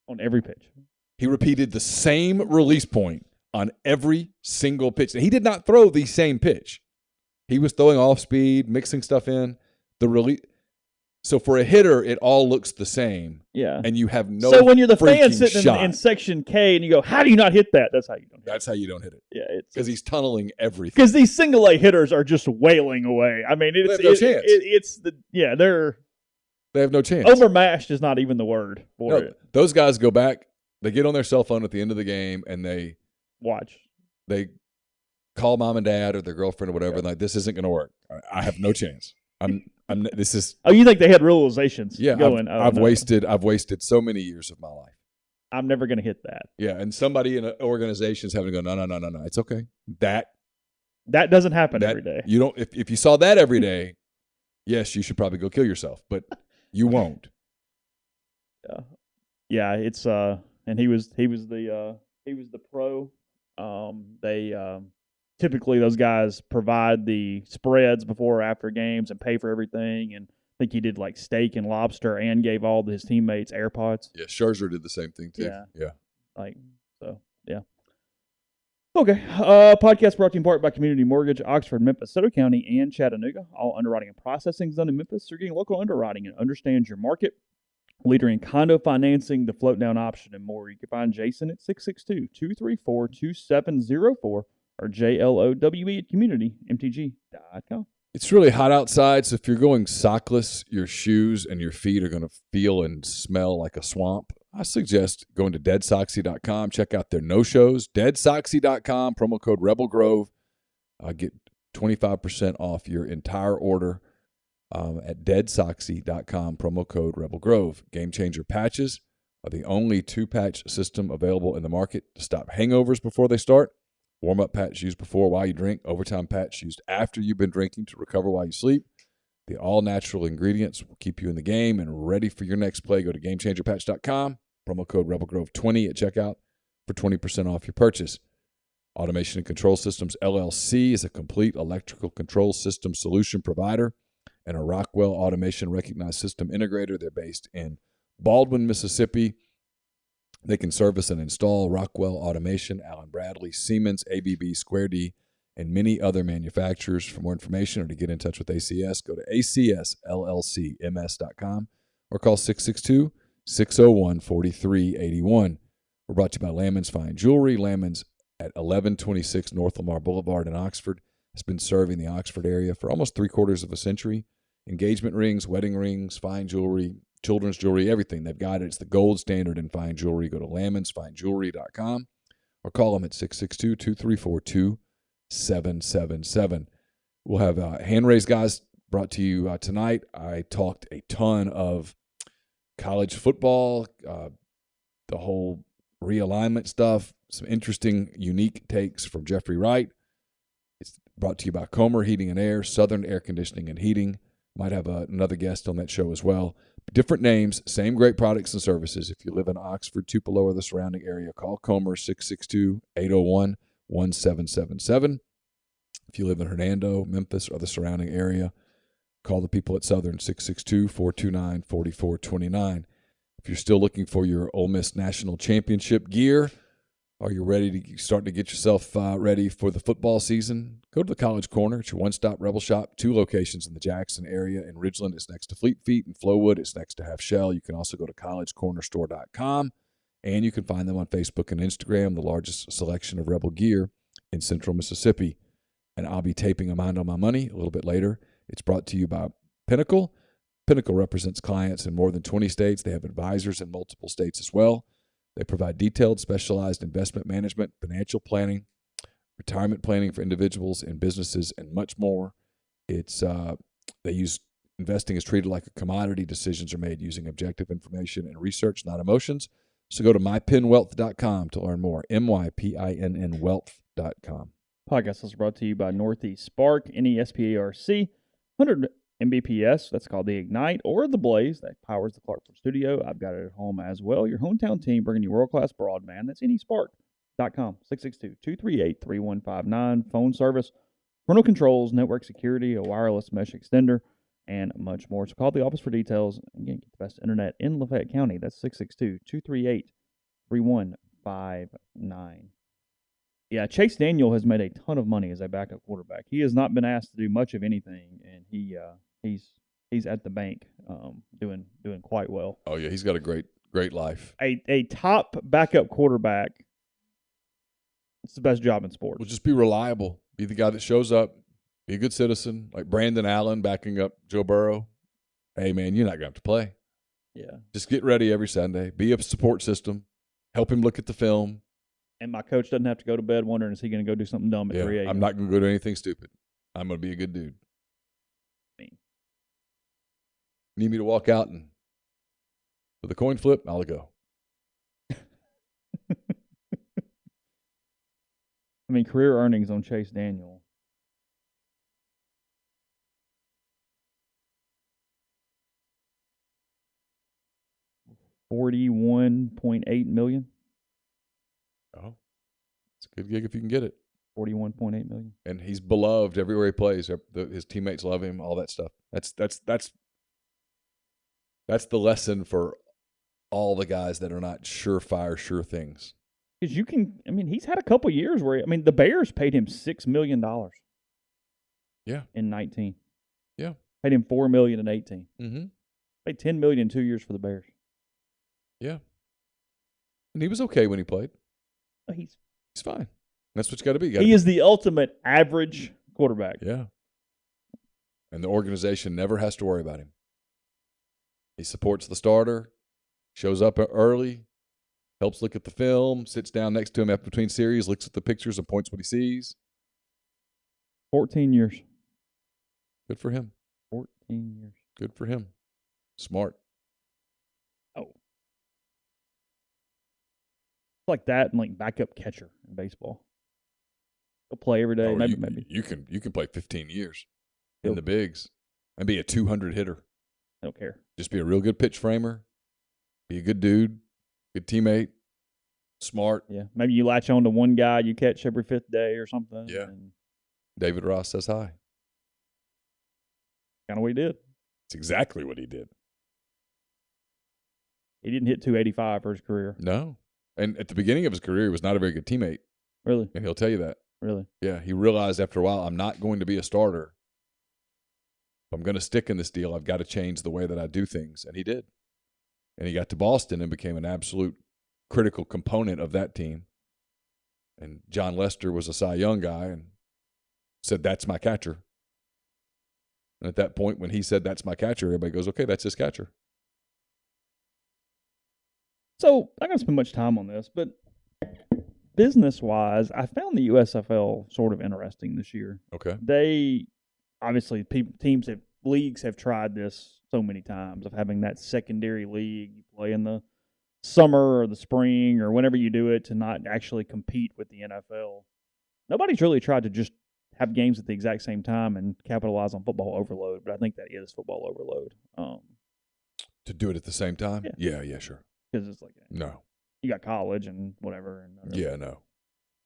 On every pitch. He repeated the same release point on every single pitch. And he did not throw the same pitch. He was throwing off speed, mixing stuff in. So for a hitter, it all looks the same. Yeah. And you have no. So when you're the fan freaking sitting shot. in section K and you go, how do you not hit that? That's how you don't hit That's how you don't hit it. it. Yeah. Because he's tunneling everything. Because these single A hitters are just wailing away. I mean, They have no chance. They're They have no chance. overmashed is not even the word for it. Those guys go back. They get on their cell phone at the end of the game and they Watch. call mom and dad or their girlfriend or whatever. And like, this isn't going to work. I have no chance. This is. Oh, you think they had realizations? Yeah. Going, I've wasted so many years of my life. I'm never going to hit that. Yeah. And somebody in an organization is having to go, no. It's okay. That doesn't happen every day. You don't, if you saw that every day, yes, you should probably go kill yourself, but you won't. Yeah. It's, and he was the pro. Typically those guys provide the spreads before or after games and pay for everything. And I think he did like steak and lobster and gave all his teammates AirPods. Yeah, Scherzer did the same thing too. Yeah. Yeah. Okay. Podcast brought to you in part by Community Mortgage, Oxford, Memphis, Soto County, and Chattanooga. All underwriting and processing is done in Memphis. You're getting local underwriting and understands your market. Leader in condo financing, the float down option, and more. You can find Jason at 662-234-2704 or JLOWE at communitymtg.com. It's really hot outside, so if you're going sockless, your shoes and your feet are going to feel and smell like a swamp. I suggest going to deadsoxy.com. Check out their no-shows. Deadsoxy.com, promo code Rebel Grove. Get 25% off your entire order at deadsoxy.com, promo code Rebel Grove. Game Changer patches are the only 2-patch system available in the market to stop hangovers before they start. Warm-up patch used before while you drink. Overtime patch used after you've been drinking to recover while you sleep. The all-natural ingredients will keep you in the game and ready for your next play. Go to GameChangerPatch.com. Promo code RebelGrove20 at checkout for 20% off your purchase. Automation and Control Systems LLC is a complete electrical control system solution provider and a Rockwell Automation recognized system integrator. They're based in Baldwin, Mississippi. They can service and install Rockwell Automation, Allen Bradley, Siemens, ABB, Square D, and many other manufacturers. For more information or to get in touch with ACS, go to acsllcms.com or call 662-601-4381. We're brought to you by Lammon's Fine Jewelry. Lammon's at 1126 North Lamar Boulevard in Oxford has been serving the Oxford area for almost 3/4 of a century. Engagement rings, wedding rings, fine jewelry, children's jewelry, everything. They've got it. It's the gold standard in fine jewelry. Go to lammonsfinejewelry.com or call them at 662-234-2777. We'll have hand-raised guys brought to you tonight. I talked a ton of college football, the whole realignment stuff, some interesting, unique takes from Jeffrey Wright. It's brought to you by Comer Heating and Air, Southern Air Conditioning and Heating. Might have another guest on that show as well. Different names, same great products and services. If you live in Oxford, Tupelo, or the surrounding area, call Comer 662-801-1777. If you live in Hernando, Memphis, or the surrounding area, call the people at Southern 662-429-4429. If you're still looking for your Ole Miss National Championship gear, or you're starting to get yourself ready for the football season, go to the College Corner. It's your one-stop Rebel shop. 2 locations in the Jackson area. In Ridgeland, it's next to Fleet Feet. In Flowood, it's next to Half Shell. You can also go to collegecornerstore.com, and you can find them on Facebook and Instagram, the largest selection of Rebel gear in central Mississippi. And I'll be taping a Mind on My Money a little bit later. It's brought to you by Pinnacle. Pinnacle represents clients in more than 20 states. They have advisors in multiple states as well. They provide detailed, specialized investment management, financial planning, retirement planning for individuals and businesses, and much more. They use investing is treated like a commodity. Decisions are made using objective information and research, not emotions. So go to mypinwealth.com to learn more. MYPINN wealth.com. Podcast is brought to you by Northeast Spark, NESPARC, 100 MBPS, that's called the Ignite, or the Blaze, that powers the Clarksville studio. I've got it at home as well. Your hometown team bringing you world-class broadband. That's AnySpark.com, 662-238-3159. Phone service, parental controls, network security, a wireless mesh extender, and much more. So call the office for details. Again, get the best internet in Lafayette County. That's 662-238-3159. Yeah, Chase Daniel has made a ton of money as a backup quarterback. He has not been asked to do much of anything, and he's at the bank, doing quite well. Oh yeah, he's got a great life. A top backup quarterback. It's the best job in sports. Well, just be reliable. Be the guy that shows up. Be a good citizen, like Brandon Allen backing up Joe Burrow. Hey man, you're not gonna have to play. Yeah. Just get ready every Sunday. Be a support system. Help him look at the film. And my coach doesn't have to go to bed wondering, is he going to go do something dumb at 3 a.m.? I'm not going to go do anything stupid. I'm going to be a good dude. Need me to walk out and with a coin flip, I'll go. I mean, career earnings on Chase Daniel. $41.8 million. Oh, it's a good gig if you can get it. $41.8 million. And he's beloved everywhere he plays. His teammates love him. All that stuff. That's the lesson for all the guys that are not surefire, sure things. Because he's had a couple years where, the Bears paid him $6 million. Yeah. In 19. Yeah. Paid him $4 million in 18. Mm-hmm. Paid $10 million in 2 years for the Bears. Yeah. And he was okay when he played. He's fine. That's what you got to be. He is the ultimate average quarterback. Yeah. And the organization never has to worry about him. He supports the starter, shows up early, helps look at the film, sits down next to him after between series, looks at the pictures and points what he sees. 14 years. Good for him. 14 years. Good for him. Smart. Oh. Like that and like backup catcher in baseball. He'll play every day. Maybe. You can play 15 years in the bigs and be a 200 hitter. I don't care. Just be a real good pitch framer. Be a good dude. Good teammate. Smart. Yeah. Maybe you latch on to one guy you catch every fifth day or something. Yeah. David Ross says hi. Kind of what he did. It's exactly what he did. He didn't hit 285 for his career. No. And at the beginning of his career, he was not a very good teammate. Really? And he'll tell you that. Really? Yeah. He realized after a while, I'm not going to be a starter. If I'm going to stick in this deal, I've got to change the way that I do things. And he did. And he got to Boston and became an absolute critical component of that team. And John Lester was a Cy Young guy and said, that's my catcher. And at that point, when he said, that's my catcher, everybody goes, okay, that's his catcher. So I'm not going to spend much time on this, but business-wise, I found the USFL sort of interesting this year. Okay. They, obviously, leagues have tried this so many times of having that secondary league. You play in the summer or the spring or whenever you do it to not actually compete with the NFL. Nobody's really tried to just have games at the exact same time and capitalize on football overload, but I think that is football overload. To do it at the same time? Yeah, sure. Because it's like no, you got college and whatever. Yeah, no.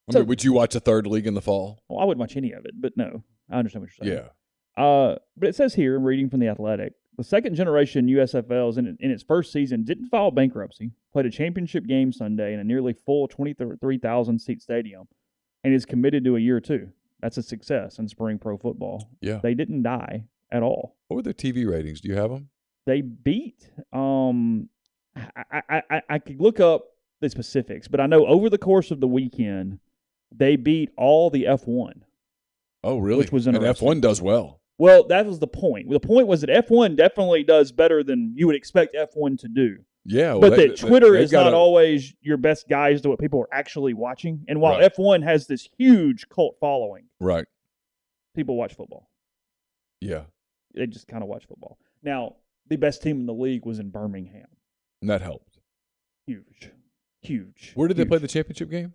I mean, would you watch a third league in the fall? Well, I wouldn't watch any of it, but no, I understand what you're saying. Yeah. But it says here, I'm reading from The Athletic, the second generation USFL in its first season didn't file bankruptcy, played a championship game Sunday in a nearly full 23,000 seat stadium, and is committed to a year two. That's a success in spring pro football. Yeah. They didn't die at all. What were their TV ratings? Do you have them? They beat I could look up the specifics, but I know over the course of the weekend, they beat all the F1. Oh, really? Which was interesting. And F1 does well. Well, that was the point. The point was that F1 definitely does better than you would expect F1 to do. Yeah. Well, but that Twitter is not always your best guide to what people are actually watching. And while F1 has this huge cult following, right, people watch football. Yeah. They just kind of watch football. Now, the best team in the league was in Birmingham. And that helped. Huge. Where did they play the championship game?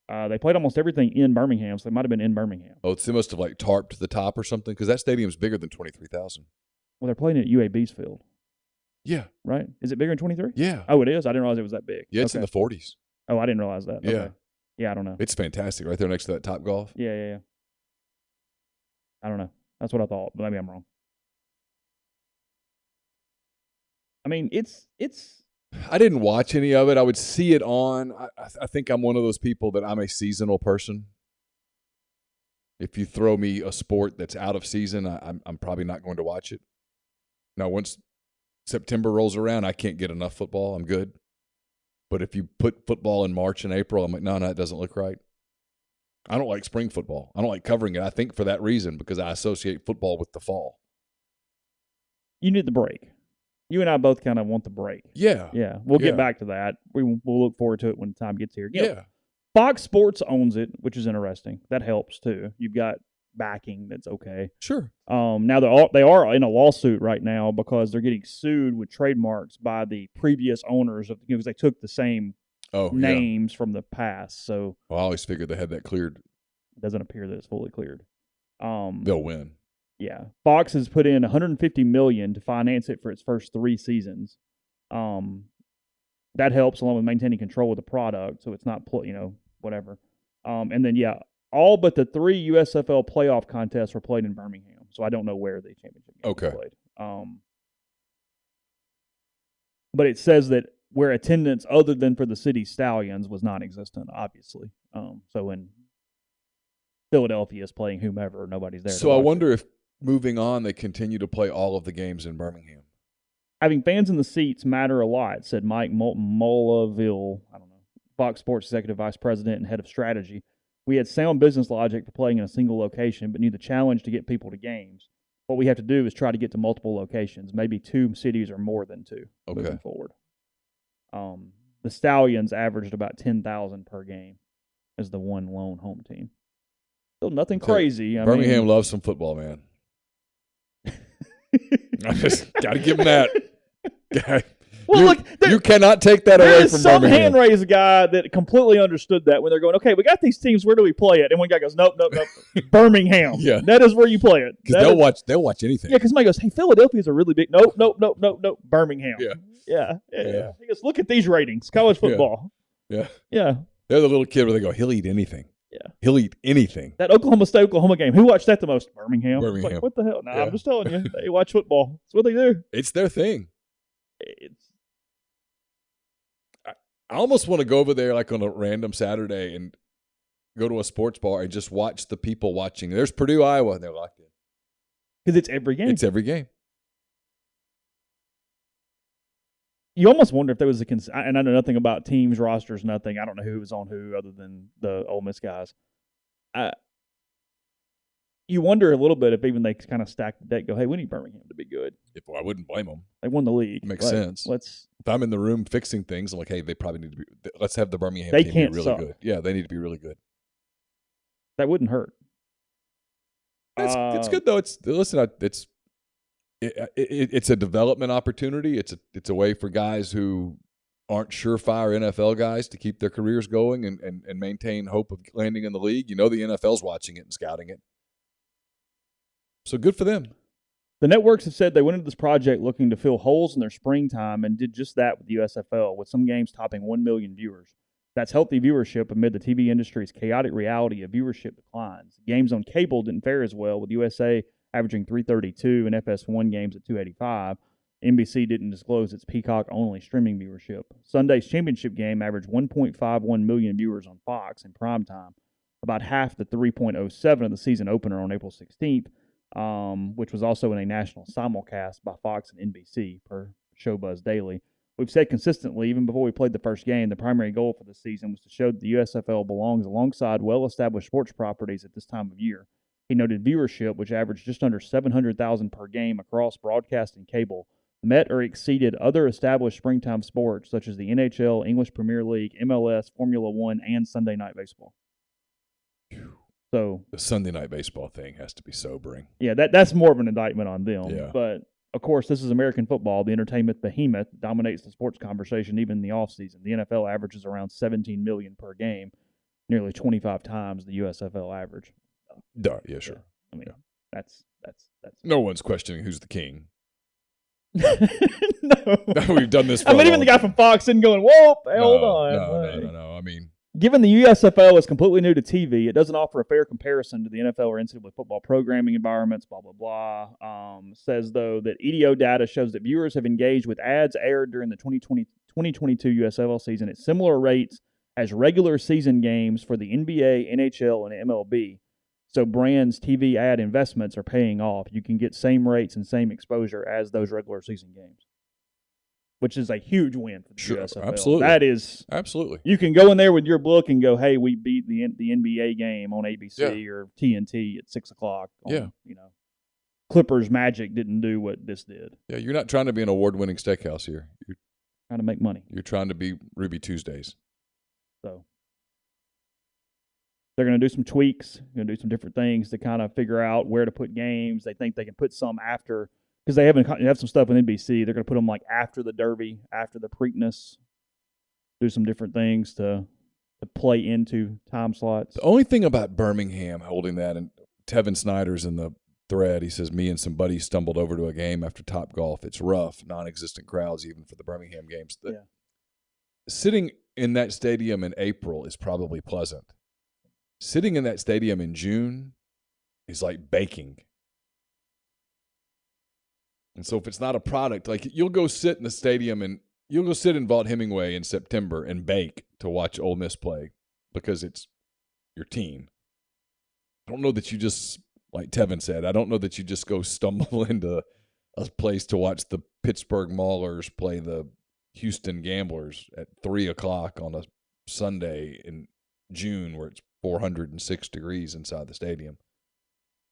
They played almost everything in Birmingham, so they might have been in Birmingham. Oh, they must have tarped the top or something, because that stadium's bigger than 23,000. Well, they're playing it at UAB's field. Yeah. Right? Is it bigger than 23? Yeah. Oh, it is? I didn't realize it was that big. Yeah, it's in the 40s. Oh, I didn't realize that. Yeah. Okay. Yeah, I don't know. It's fantastic right there next to that Top Golf. Yeah. I don't know. That's what I thought, but maybe I'm wrong. I mean, it's. I didn't watch any of it. I would see it on. I think I'm one of those people that I'm a seasonal person. If you throw me a sport that's out of season, I'm probably not going to watch it. Now, once September rolls around, I can't get enough football. I'm good. But if you put football in March and April, I'm like, no, that doesn't look right. I don't like spring football. I don't like covering it. I think for that reason, because I associate football with the fall. You need the break. You and I both kind of want the break. Yeah. Yeah. We'll get back to that. We'll look forward to it when the time gets here. Yeah. Fox Sports owns it, which is interesting. That helps too. You've got backing that's okay. Sure. Now they are in a lawsuit right now because they're getting sued with trademarks by the previous owners of because they took the same names from the past. So I always figured they had that cleared. It doesn't appear that it's fully cleared. They'll win. Yeah. Fox has put in $150 million to finance it for its first 3 seasons. That helps along with maintaining control of the product, so it's not whatever. And then all but the 3 USFL playoff contests were played in Birmingham, so I don't know where the championship game was played. But it says that where attendance other than for the City Stallions was non-existent, obviously. So when Philadelphia is playing whomever, nobody's there. So I wonder if moving on, they continue to play all of the games in Birmingham. Having fans in the seats matter a lot, said Mike Molaville, Fox Sports Executive Vice President and Head of Strategy. We had sound business logic for playing in a single location, but knew the challenge to get people to games. What we have to do is try to get to multiple locations, maybe 2 cities or more than 2 moving forward. The Stallions averaged about 10,000 per game as the one lone home team. Still nothing crazy. Birmingham loves some football, man. I just got to give them that. Well, you cannot take that away from Birmingham. Some hand-raised guy that completely understood that when they're going, okay, we got these teams, where do we play it? And one guy goes, nope, Birmingham. Yeah. That is where you play it. Because they'll watch anything. Yeah, because somebody goes, hey, Philadelphia's a really big, nope, Birmingham. Yeah. He goes, look at these ratings, college football. Yeah. Yeah. They're the little kid where they go, he'll eat anything. Yeah. He'll eat anything. That Oklahoma State-Oklahoma game, who watched that the most? Birmingham. Birmingham. Like, what the hell? I'm just telling you, they watch football. That's what they do. It's their thing. I almost want to go over there like on a random Saturday and go to a sports bar and just watch the people watching. There's Purdue, Iowa, and they're locked in. Because it's every game. It's every game. You almost wonder if there was and I know nothing about teams, rosters, nothing. I don't know who was on who other than the Ole Miss guys. You wonder a little bit if even they kind of stack the deck, go, hey, we need Birmingham to be good. I wouldn't blame them. They won the league. Makes sense. If I'm in the room fixing things, I'm like, hey, they probably need to be – let's have the Birmingham team be really good. Yeah, they need to be really good. That wouldn't hurt. It's good, though. It's a development opportunity. It's a way for guys who aren't surefire NFL guys to keep their careers going and maintain hope of landing in the league. The NFL's watching it and scouting it. So good for them. The networks have said they went into this project looking to fill holes in their springtime and did just that with the USFL, with some games topping 1 million viewers. That's healthy viewership amid the TV industry's chaotic reality of viewership declines. Games on cable didn't fare as well, with USA averaging 332 and FS1 games at 285. NBC didn't disclose its Peacock-only streaming viewership. Sunday's championship game averaged 1.51 million viewers on Fox in primetime, about half the 3.07 of the season opener on April 16th. Which was also in a national simulcast by Fox and NBC per Showbuzz Daily. We've said consistently, even before we played the first game, the primary goal for the season was to show that the USFL belongs alongside well-established sports properties at this time of year. He noted viewership, which averaged just under 700,000 per game across broadcast and cable, met or exceeded other established springtime sports such as the NHL, English Premier League, MLS, Formula One, and Sunday Night Baseball. So the Sunday Night Baseball thing has to be sobering. Yeah, that's more of an indictment on them. Yeah. But, of course, this is American football, the entertainment behemoth that dominates the sports conversation even in the offseason. The NFL averages around $17 million per game, nearly 25 times the USFL average. Yeah, sure. I mean, that's no one's questioning who's the king. No. We've done this for I mean, even the guy from Fox isn't going, whoa, hold on. No. I mean, given the USFL is completely new to TV, it doesn't offer a fair comparison to the NFL or NCAA football programming environments, blah, blah, blah. Says, though, that EDO data shows that viewers have engaged with ads aired during the 2022 USFL season at similar rates as regular season games for the NBA, NHL, and MLB. So brands' TV ad investments are paying off. You can get same rates and same exposure as those regular season games, which is a huge win for the USFL. Absolutely. That is absolutely. You can go in there with your book and go, "Hey, we beat the NBA game on ABC or TNT at 6:00." Clippers Magic didn't do what this did. Yeah, you're not trying to be an award-winning steakhouse here. You're trying to make money. You're trying to be Ruby Tuesdays. So they're going to do some tweaks, going to do some different things to kind of figure out where to put games. They think they can put some after, because they have some stuff with NBC. They're going to put them like after the Derby, after the Preakness, do some different things to play into time slots. The only thing about Birmingham holding that, and Tevin Snyder's in the thread, he says, me and some buddies stumbled over to a game after Topgolf. It's rough, non-existent crowds even for the Birmingham games. Sitting in that stadium in April is probably pleasant. Sitting in that stadium in June is like baking. And so if it's not a product, like you'll go sit in the stadium and you'll go sit in Vaught Hemingway in September and bake to watch Ole Miss play because it's your team. I don't know that you just, like Tevin said, I don't know that you just go stumble into a place to watch the Pittsburgh Maulers play the Houston Gamblers at 3:00 on a Sunday in June where it's 406 degrees inside the stadium.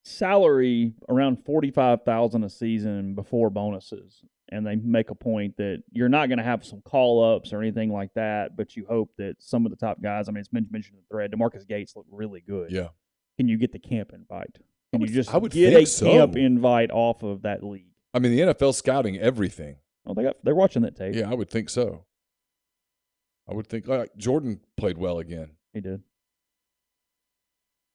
Salary around $45,000 a season before bonuses, and they make a point that you're not going to have some call-ups or anything like that, but you hope that some of the top guys, I mean, it's mentioned in the thread, DeMarcus Gates looked really good. Yeah. Can you get the camp invite? Can you just get a camp invite off of that league? I mean, the NFL's scouting everything. Oh, they're watching that tape. Yeah, I would think so. I would think Jordan played well again. He did.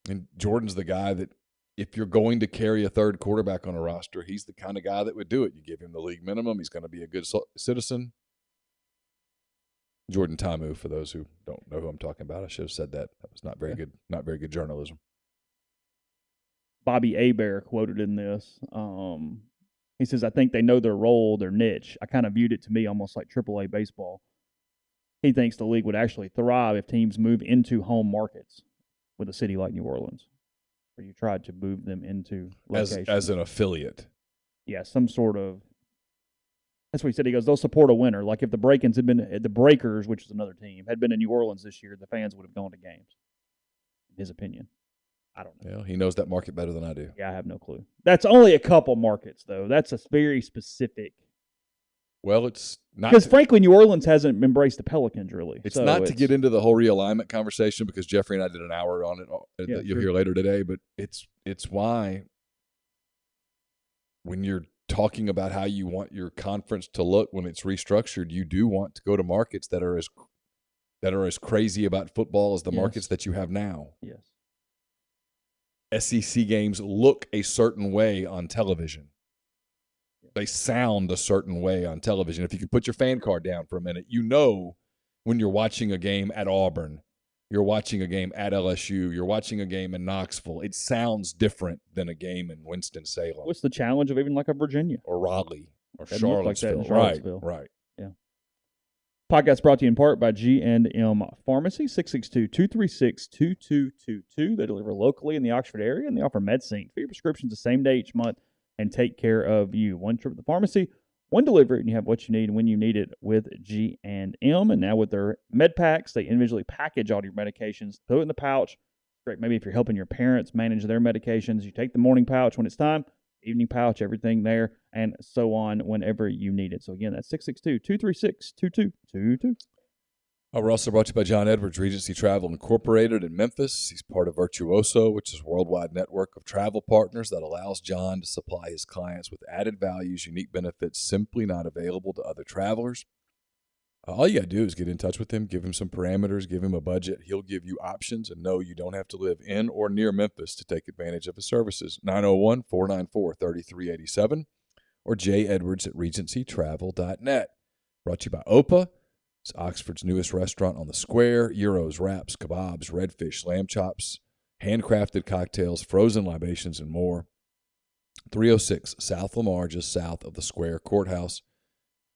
And Jordan's the guy that if you're going to carry a third quarterback on a roster, he's the kind of guy that would do it. You give him the league minimum. He's going to be a good citizen. Jordan Tamu, for those who don't know who I'm talking about. I should have said that. That was not very good. Not very good journalism. Bobby Hebert quoted in this. He says, I think they know their role, their niche. I kind of viewed it to me almost like AAA baseball. He thinks the league would actually thrive if teams move into home markets with a city like New Orleans, where you tried to move them into locations. As an affiliate. Yeah, some sort of. That's what he said. He goes, they'll support a winner. Like if the Breakers had been, the Breakers, which is another team, had been in New Orleans this year, the fans would have gone to games. In his opinion. I don't know. Yeah, he knows that market better than I do. Yeah, I have no clue. That's only a couple markets, though. That's a very specific. Well, it's not. Because, frankly, New Orleans hasn't embraced the Pelicans, really. It's not to get into the whole realignment conversation because Jeffrey and I did an hour on it that you'll hear later today, but it's why when you're talking about how you want your conference to look when it's restructured, you do want to go to markets that are as crazy about football as the markets that you have now. Yes. SEC games look a certain way on television. They sound a certain way on television. If you could put your fan card down for a minute, you know when you're watching a game at Auburn, you're watching a game at LSU, you're watching a game in Knoxville. It sounds different than a game in Winston-Salem. What's the challenge of even like a Virginia? Or Raleigh or Charlottesville. Like that in Charlottesville. Right. Yeah. Podcast brought to you in part by G&M Pharmacy, 662-236-2222. They deliver locally in the Oxford area, and they offer MedSync for your prescriptions the same day each month and take care of you. One trip to the pharmacy, one delivery, and you have what you need and when you need it with G&M. And now with their med packs, they individually package all your medications, throw it in the pouch. Great. Maybe if you're helping your parents manage their medications, you take the morning pouch when it's time, evening pouch, everything there, and so on whenever you need it. So, again, that's 662-236-2222. We're also brought to you by John Edwards, Regency Travel Incorporated in Memphis. He's part of Virtuoso, which is a worldwide network of travel partners that allows John to supply his clients with added values, unique benefits simply not available to other travelers. All you got to do is get in touch with him, give him some parameters, give him a budget. He'll give you options, and no, you don't have to live in or near Memphis to take advantage of his services. 901-494-3387 or jedwards@regencytravel.net. Brought to you by Opa. It's Oxford's newest restaurant on the square. Gyros, wraps, kebabs, redfish, lamb chops, handcrafted cocktails, frozen libations, and more. 306 South Lamar, just south of the Square Courthouse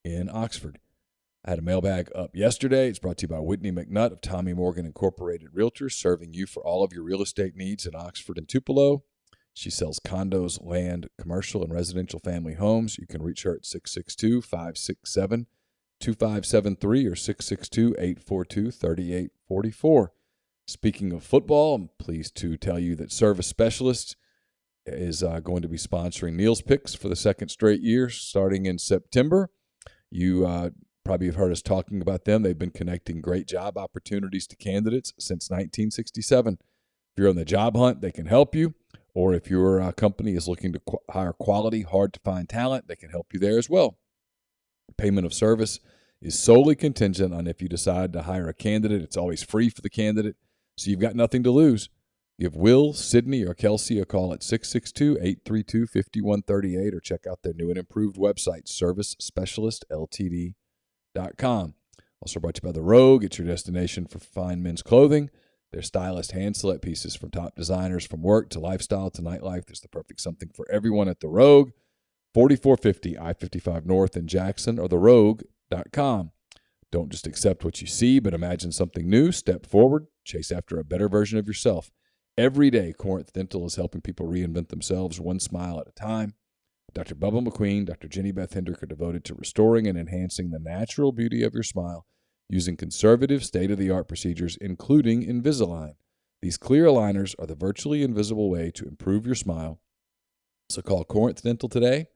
in Oxford. I had a mailbag up yesterday. It's brought to you by Whitney McNutt of Tommy Morgan Incorporated Realtors, serving you for all of your real estate needs in Oxford and Tupelo. She sells condos, land, commercial, and residential family homes. You can reach her at 662-567-2573 or 662-842-3844. Speaking of football, I'm pleased to tell you that Service Specialist is going to be sponsoring Neal's Picks for the second straight year, starting in September. You probably have heard us talking about them. They've been connecting great job opportunities to candidates since 1967. If you're on the job hunt, they can help you. Or if your company is looking to hire quality, hard-to-find talent, they can help you there as well. Payment of service is solely contingent on if you decide to hire a candidate. It's always free for the candidate, so you've got nothing to lose. Give Will, Sydney, or Kelsey a call at 662-832-5138 or check out their new and improved website, servicespecialistltd.com. Also brought to you by The Rogue. It's your destination for fine men's clothing. Their stylist hand-select pieces from top designers, from work to lifestyle to nightlife. There's the perfect something for everyone at The Rogue. 4450 I-55 North in Jackson, or therogue.com. Don't just accept what you see, but imagine something new. Step forward. Chase after a better version of yourself. Every day, Corinth Dental is helping people reinvent themselves one smile at a time. Dr. Bubba McQueen, Dr. Jenny Beth Hendrick are devoted to restoring and enhancing the natural beauty of your smile using conservative, state-of-the-art procedures, including Invisalign. These clear aligners are the virtually invisible way to improve your smile. So call Corinth Dental today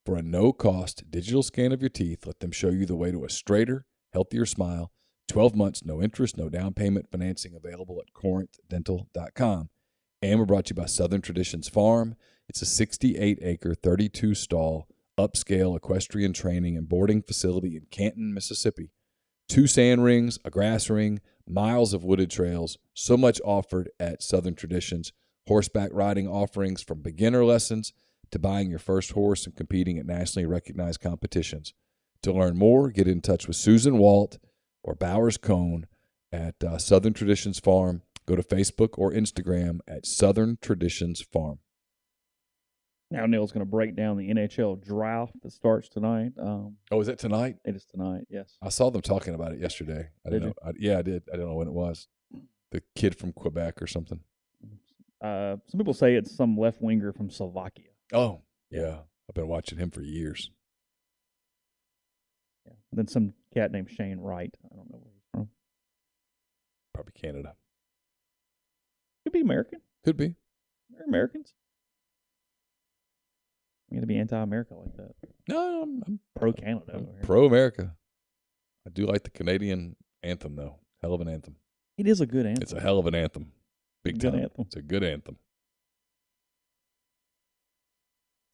for a no-cost digital scan of your teeth. Let them show you the way to a straighter, healthier smile. 12 months, no interest, no down payment financing available at corinthdental.com. And we're brought to you by Southern Traditions Farm. It's a 68-acre, 32-stall, upscale equestrian training and boarding facility in Canton, Mississippi. 2 sand rings, a grass ring, miles of wooded trails, so much offered at Southern Traditions. Horseback riding offerings from beginner lessons to buying your first horse and competing at nationally recognized competitions. To learn more, get in touch with Susan Walt or Bowers Cone at Southern Traditions Farm. Go to Facebook or Instagram at Southern Traditions Farm. Now Neal's going to break down the NHL draft that starts tonight. Is it tonight? It is tonight, yes. I saw them talking about it yesterday. I didn't know. Yeah, I did. I don't know when it was. The kid from Quebec or something. Some people say it's some left-winger from Slovakia. Oh, yeah. I've been watching him for years. Yeah. And then some cat named Shane Wright. I don't know where he's from. Probably Canada. Could be American. Could be. They're Americans. I'm going to be anti-America like that. No, I'm pro-Canada. I'm pro-America. I do like the Canadian anthem, though. Hell of an anthem. It is a good anthem. It's a hell of an anthem. Big time. Anthem. It's a good anthem.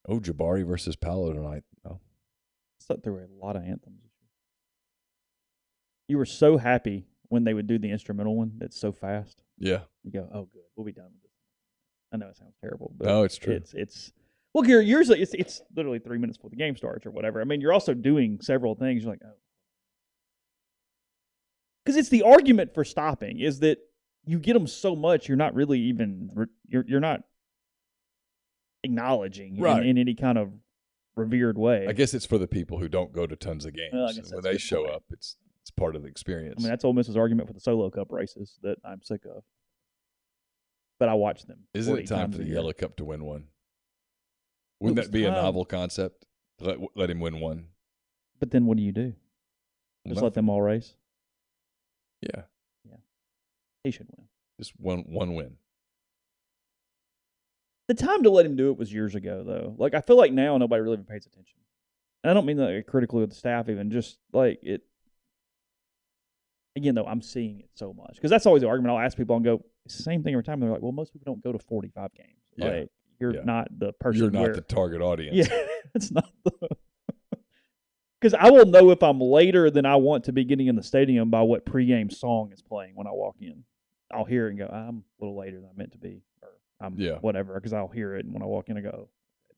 Oh, Jabari versus Paolo tonight. Oh. I thought there were a lot of anthems. You were so happy when they would do the instrumental one that's so fast. Yeah. You go, oh, good. We'll be done with this. I know it sounds terrible. But no, it's true. It's well, usually it's literally 3 minutes before the game starts or whatever. I mean, you're also doing several things. You're like, oh. Because it's the argument for stopping is that you get them so much, you're not really even, you're not acknowledging in any kind of revered way. I guess it's for the people who don't go to tons of games. Well, when they show up, it's part of the experience. I mean, that's Ole Miss's argument for the Solo Cup races that I'm sick of. But I watch them. Isn't it time for the Yellow Cup to win one? Wouldn't that be a novel concept? Let him win one. But then what do you do? Just let them all race? Yeah. He should win. Just one win. The time to let him do it was years ago, though. Like, I feel like now nobody really pays attention. And I don't mean that critically with the staff even. Just, like, it. Again, though, I'm seeing it so much. Because that's always the argument. I'll ask people and go, it's the same thing every time. They're like, well, most people don't go to 45 games. Yeah. Like, you're not the person. You're not the target audience. Yeah, it's not the. Because I will know if I'm later than I want to be getting in the stadium by what pregame song is playing when I walk in. I'll hear it and go, I'm a little later than I meant to be. Or I'm whatever, because I'll hear it. And when I walk in, I go,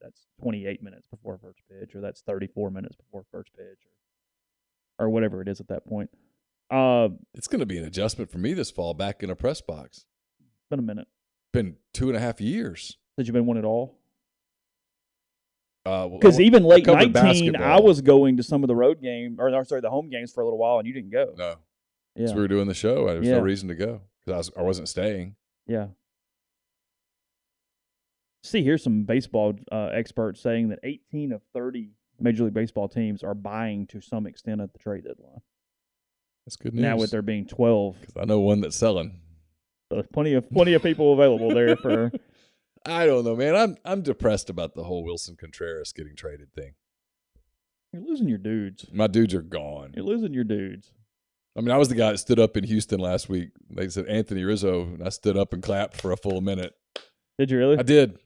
that's 28 minutes before first pitch, or that's 34 minutes before first pitch, or whatever it is at that point. It's going to be an adjustment for me this fall back in a press box. It's been a minute. Been 2.5 years. Since you've been one at all? Well, Because even late I covered 19, basketball. I was going to some of the road games, the home games for a little while, and you didn't go. No. Yeah. So we were doing the show. There was Yeah. no reason to go because I wasn't staying. Yeah. See, here's some baseball experts saying that 18 of 30 Major League Baseball teams are buying to some extent at the trade deadline. That's good news. Now with there being 12, Because I know one that's selling. so plenty of people available there for. I don't know, man. I'm depressed about the whole Wilson Contreras getting traded thing. You're losing your dudes. My dudes are gone. You're losing your dudes. I mean, I was the guy that stood up in Houston last week. They said Anthony Rizzo, and I stood up and clapped for a full minute. Did you really? I did.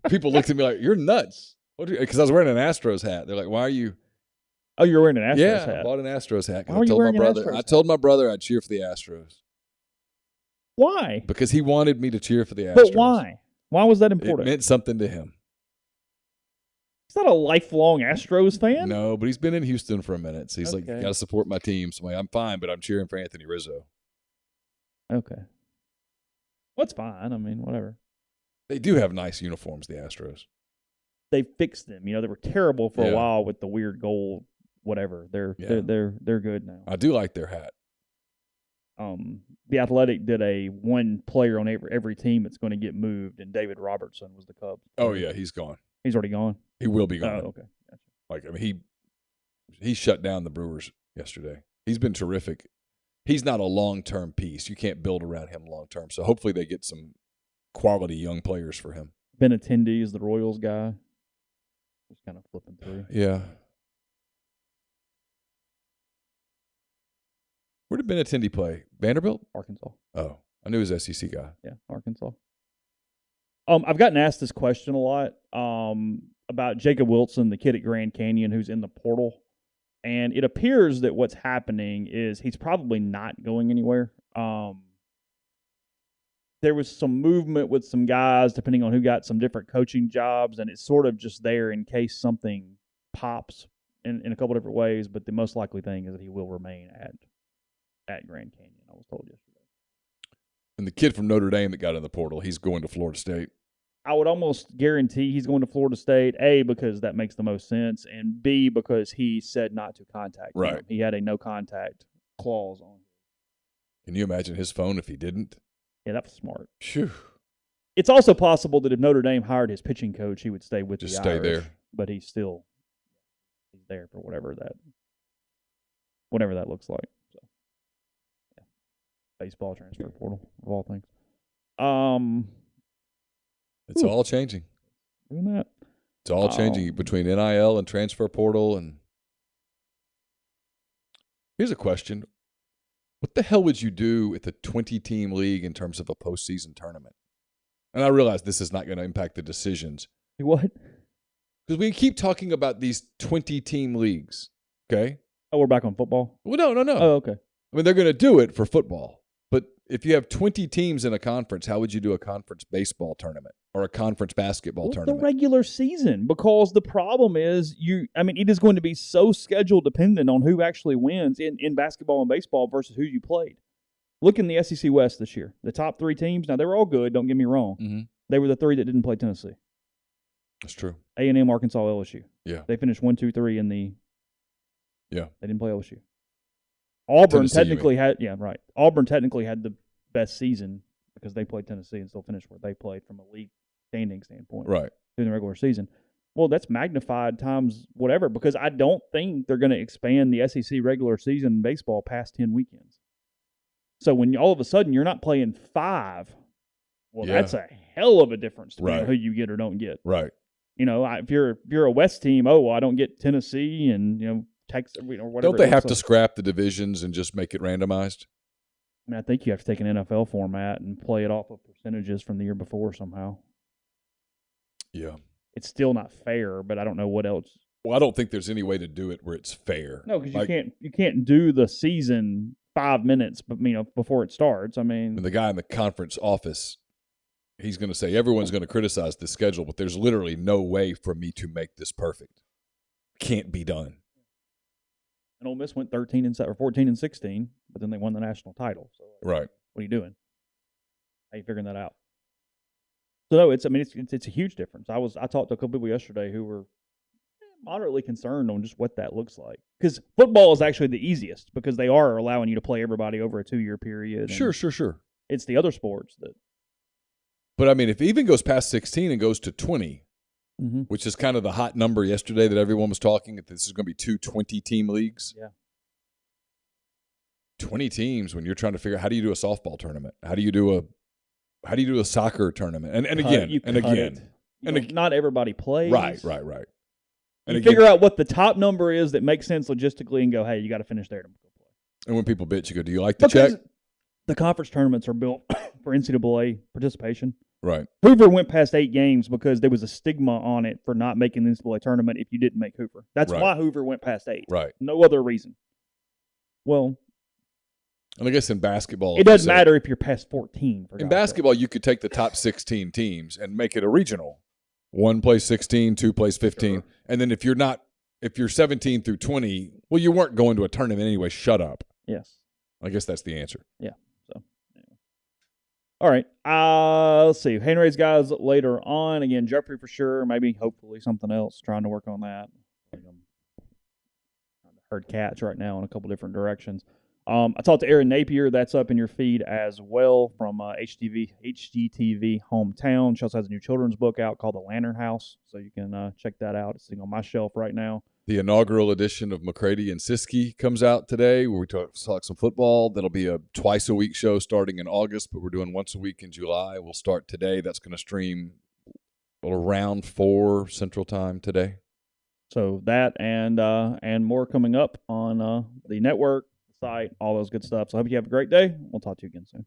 People looked at me like, "You're nuts." Because I was wearing an Astros hat. They're like, "Why are you?" Oh, you're wearing an Astros yeah, hat. I bought an Astros hat. 'Cause Why were you wearing an Astros I hat? told my brother I'd cheer for the Astros Why? because he wanted me to cheer for the Astros. But why? Why was that It important? meant something to him. He's not a lifelong Astros fan. No, but he's been in Houston for a minute, so he's like, Okay. "Got to support my team." So I'm fine, but I'm cheering for Anthony Rizzo. Okay. Well, it's fine. I mean, whatever. They do have nice uniforms, the Astros. They fixed them. You know, they were terrible for Yeah. a while with the weird gold, whatever. They're good now. I do like their hat. The Athletic did a one player on every team that's going to get moved, and David Robertson was the Cubs. Oh yeah, he's gone. He's already gone. He will be Oh, gone. okay. Gotcha. Like I mean, he shut down the Brewers yesterday. He's been terrific. He's not a long-term piece. You can't build around him long-term. So hopefully they get some quality young players for him. Benintendi is the Royals guy. Just kind of flipping through. Yeah. Where did Benintendi play? Vanderbilt? Arkansas. Oh, I knew he was an SEC guy. Yeah, Arkansas. I've gotten asked this question a lot about Jacob Wilson, the kid at Grand Canyon who's in the portal. And it appears that what's happening is he's probably not going anywhere. There was some movement with some guys, depending on who got some different coaching jobs, and it's sort of just there in case something pops in a couple different ways. But the most likely thing is that he will remain at Grand Canyon, I was told yesterday. And the kid from Notre Dame that got in the portal, he's going to Florida State. I would almost guarantee he's going to Florida State, A, because that makes the most sense, and B, because he said not to contact him. Right. He had a no-contact clause on him. Can you imagine his phone if he didn't? Yeah, that was smart. Phew. It's also possible that if Notre Dame hired his pitching coach, he would stay with Just the stay Irish, there. But he's there for whatever that looks like. So, yeah. Baseball transfer portal, of all things. It's all changing. Doing that. It's all changing between NIL and transfer portal. And here's a question. What the hell would you do with a 20-team league in terms of a postseason tournament? And I realize this is not going to impact the decisions. What? Because we keep talking about these 20-team leagues, okay? Oh, we're back on football? Well, no. Oh, okay. I mean, they're going to do it for football. But if you have 20 teams in a conference, how would you do a conference baseball tournament or a conference basketball tournament? The regular season, because the problem is it is going to be so schedule dependent on who actually wins in basketball and baseball versus who you played. Look in the SEC West this year. The top three teams, now they were all good, don't get me wrong. Mm-hmm. They were the three that didn't play Tennessee. That's true. A&M, Arkansas, LSU. Yeah. They finished 1, 2, 3 in the Yeah. They didn't play LSU. Auburn Tennessee, technically Auburn technically had the best season because they played Tennessee and still finished where they played from a league standing standpoint. Right. During the regular season. Well, that's magnified times whatever, because I don't think they're going to expand the SEC regular season in baseball past 10 weekends. So when all of a sudden you're not playing 5, well, that's a hell of a difference to who you get or don't get. Right. You know, if you're a West team, I don't get Tennessee and Texas or whatever. Don't they have to scrap the divisions and just make it randomized? I mean, I think you have to take an NFL format and play it off of percentages from the year before somehow. Yeah. It's still not fair, but I don't know what else. Well, I don't think there's any way to do it where it's fair. No, because you can't do the season 5 minutes, but before it starts. I mean, And the guy in the conference office he's going to say everyone's going to criticize the schedule, but there's literally no way for me to make this perfect. Can't be done. And Ole Miss went 14-16, but then they won the national title. So right. What are you doing? How are you figuring that out? So no, it's a huge difference. I talked to a couple people yesterday who were moderately concerned on just what that looks like. Because football is actually the easiest because they are allowing you to play everybody over a 2-year period. Sure. It's the other sports that. But I mean, if it even goes past 16 and goes to 20, which is kind of the hot number yesterday that everyone was talking, that this is going to be 2 20-team leagues. Yeah. 20 teams when you're trying to figure out how do you do a softball tournament? How do you do a soccer tournament? And again, not everybody plays. Right. And you figure out what the top number is that makes sense logistically and go, hey, you got to finish there to go play. And when people bitch, you go, do you like the check? The conference tournaments are built for NCAA participation. Right. Hoover went past 8 games because there was a stigma on it for not making the NCAA tournament if you didn't make Hoover. That's why Hoover went past 8. Right. No other reason. Well, and I guess in basketball, it doesn't matter if you're past 14. In basketball, you could take the top 16 teams and make it a regional. 1 plays 16, 2 plays 15. Sure. And then if you're 17 through 20, well, you weren't going to a tournament anyway. Shut up. Yes. I guess that's the answer. Yeah. So, anyway. All right. Let's see. Hand raise guys later on. Again, Jeffrey for sure. Maybe, hopefully, something else. Trying to work on that. I'm trying to herd cats right now in a couple different directions. I talked to Aaron Napier. That's up in your feed as well from HGTV Hometown. She also has a new children's book out called The Lantern House, so you can check that out. It's sitting on my shelf right now. The inaugural edition of McCready and Siskey comes out today, where we talk some football. That'll be a twice-a-week show starting in August, but we're doing once a week in July. We'll start today. That's going to stream around 4 Central Time today. So that and more coming up on the network, site, all those good stuff. So I hope you have a great day. We'll talk to you again soon.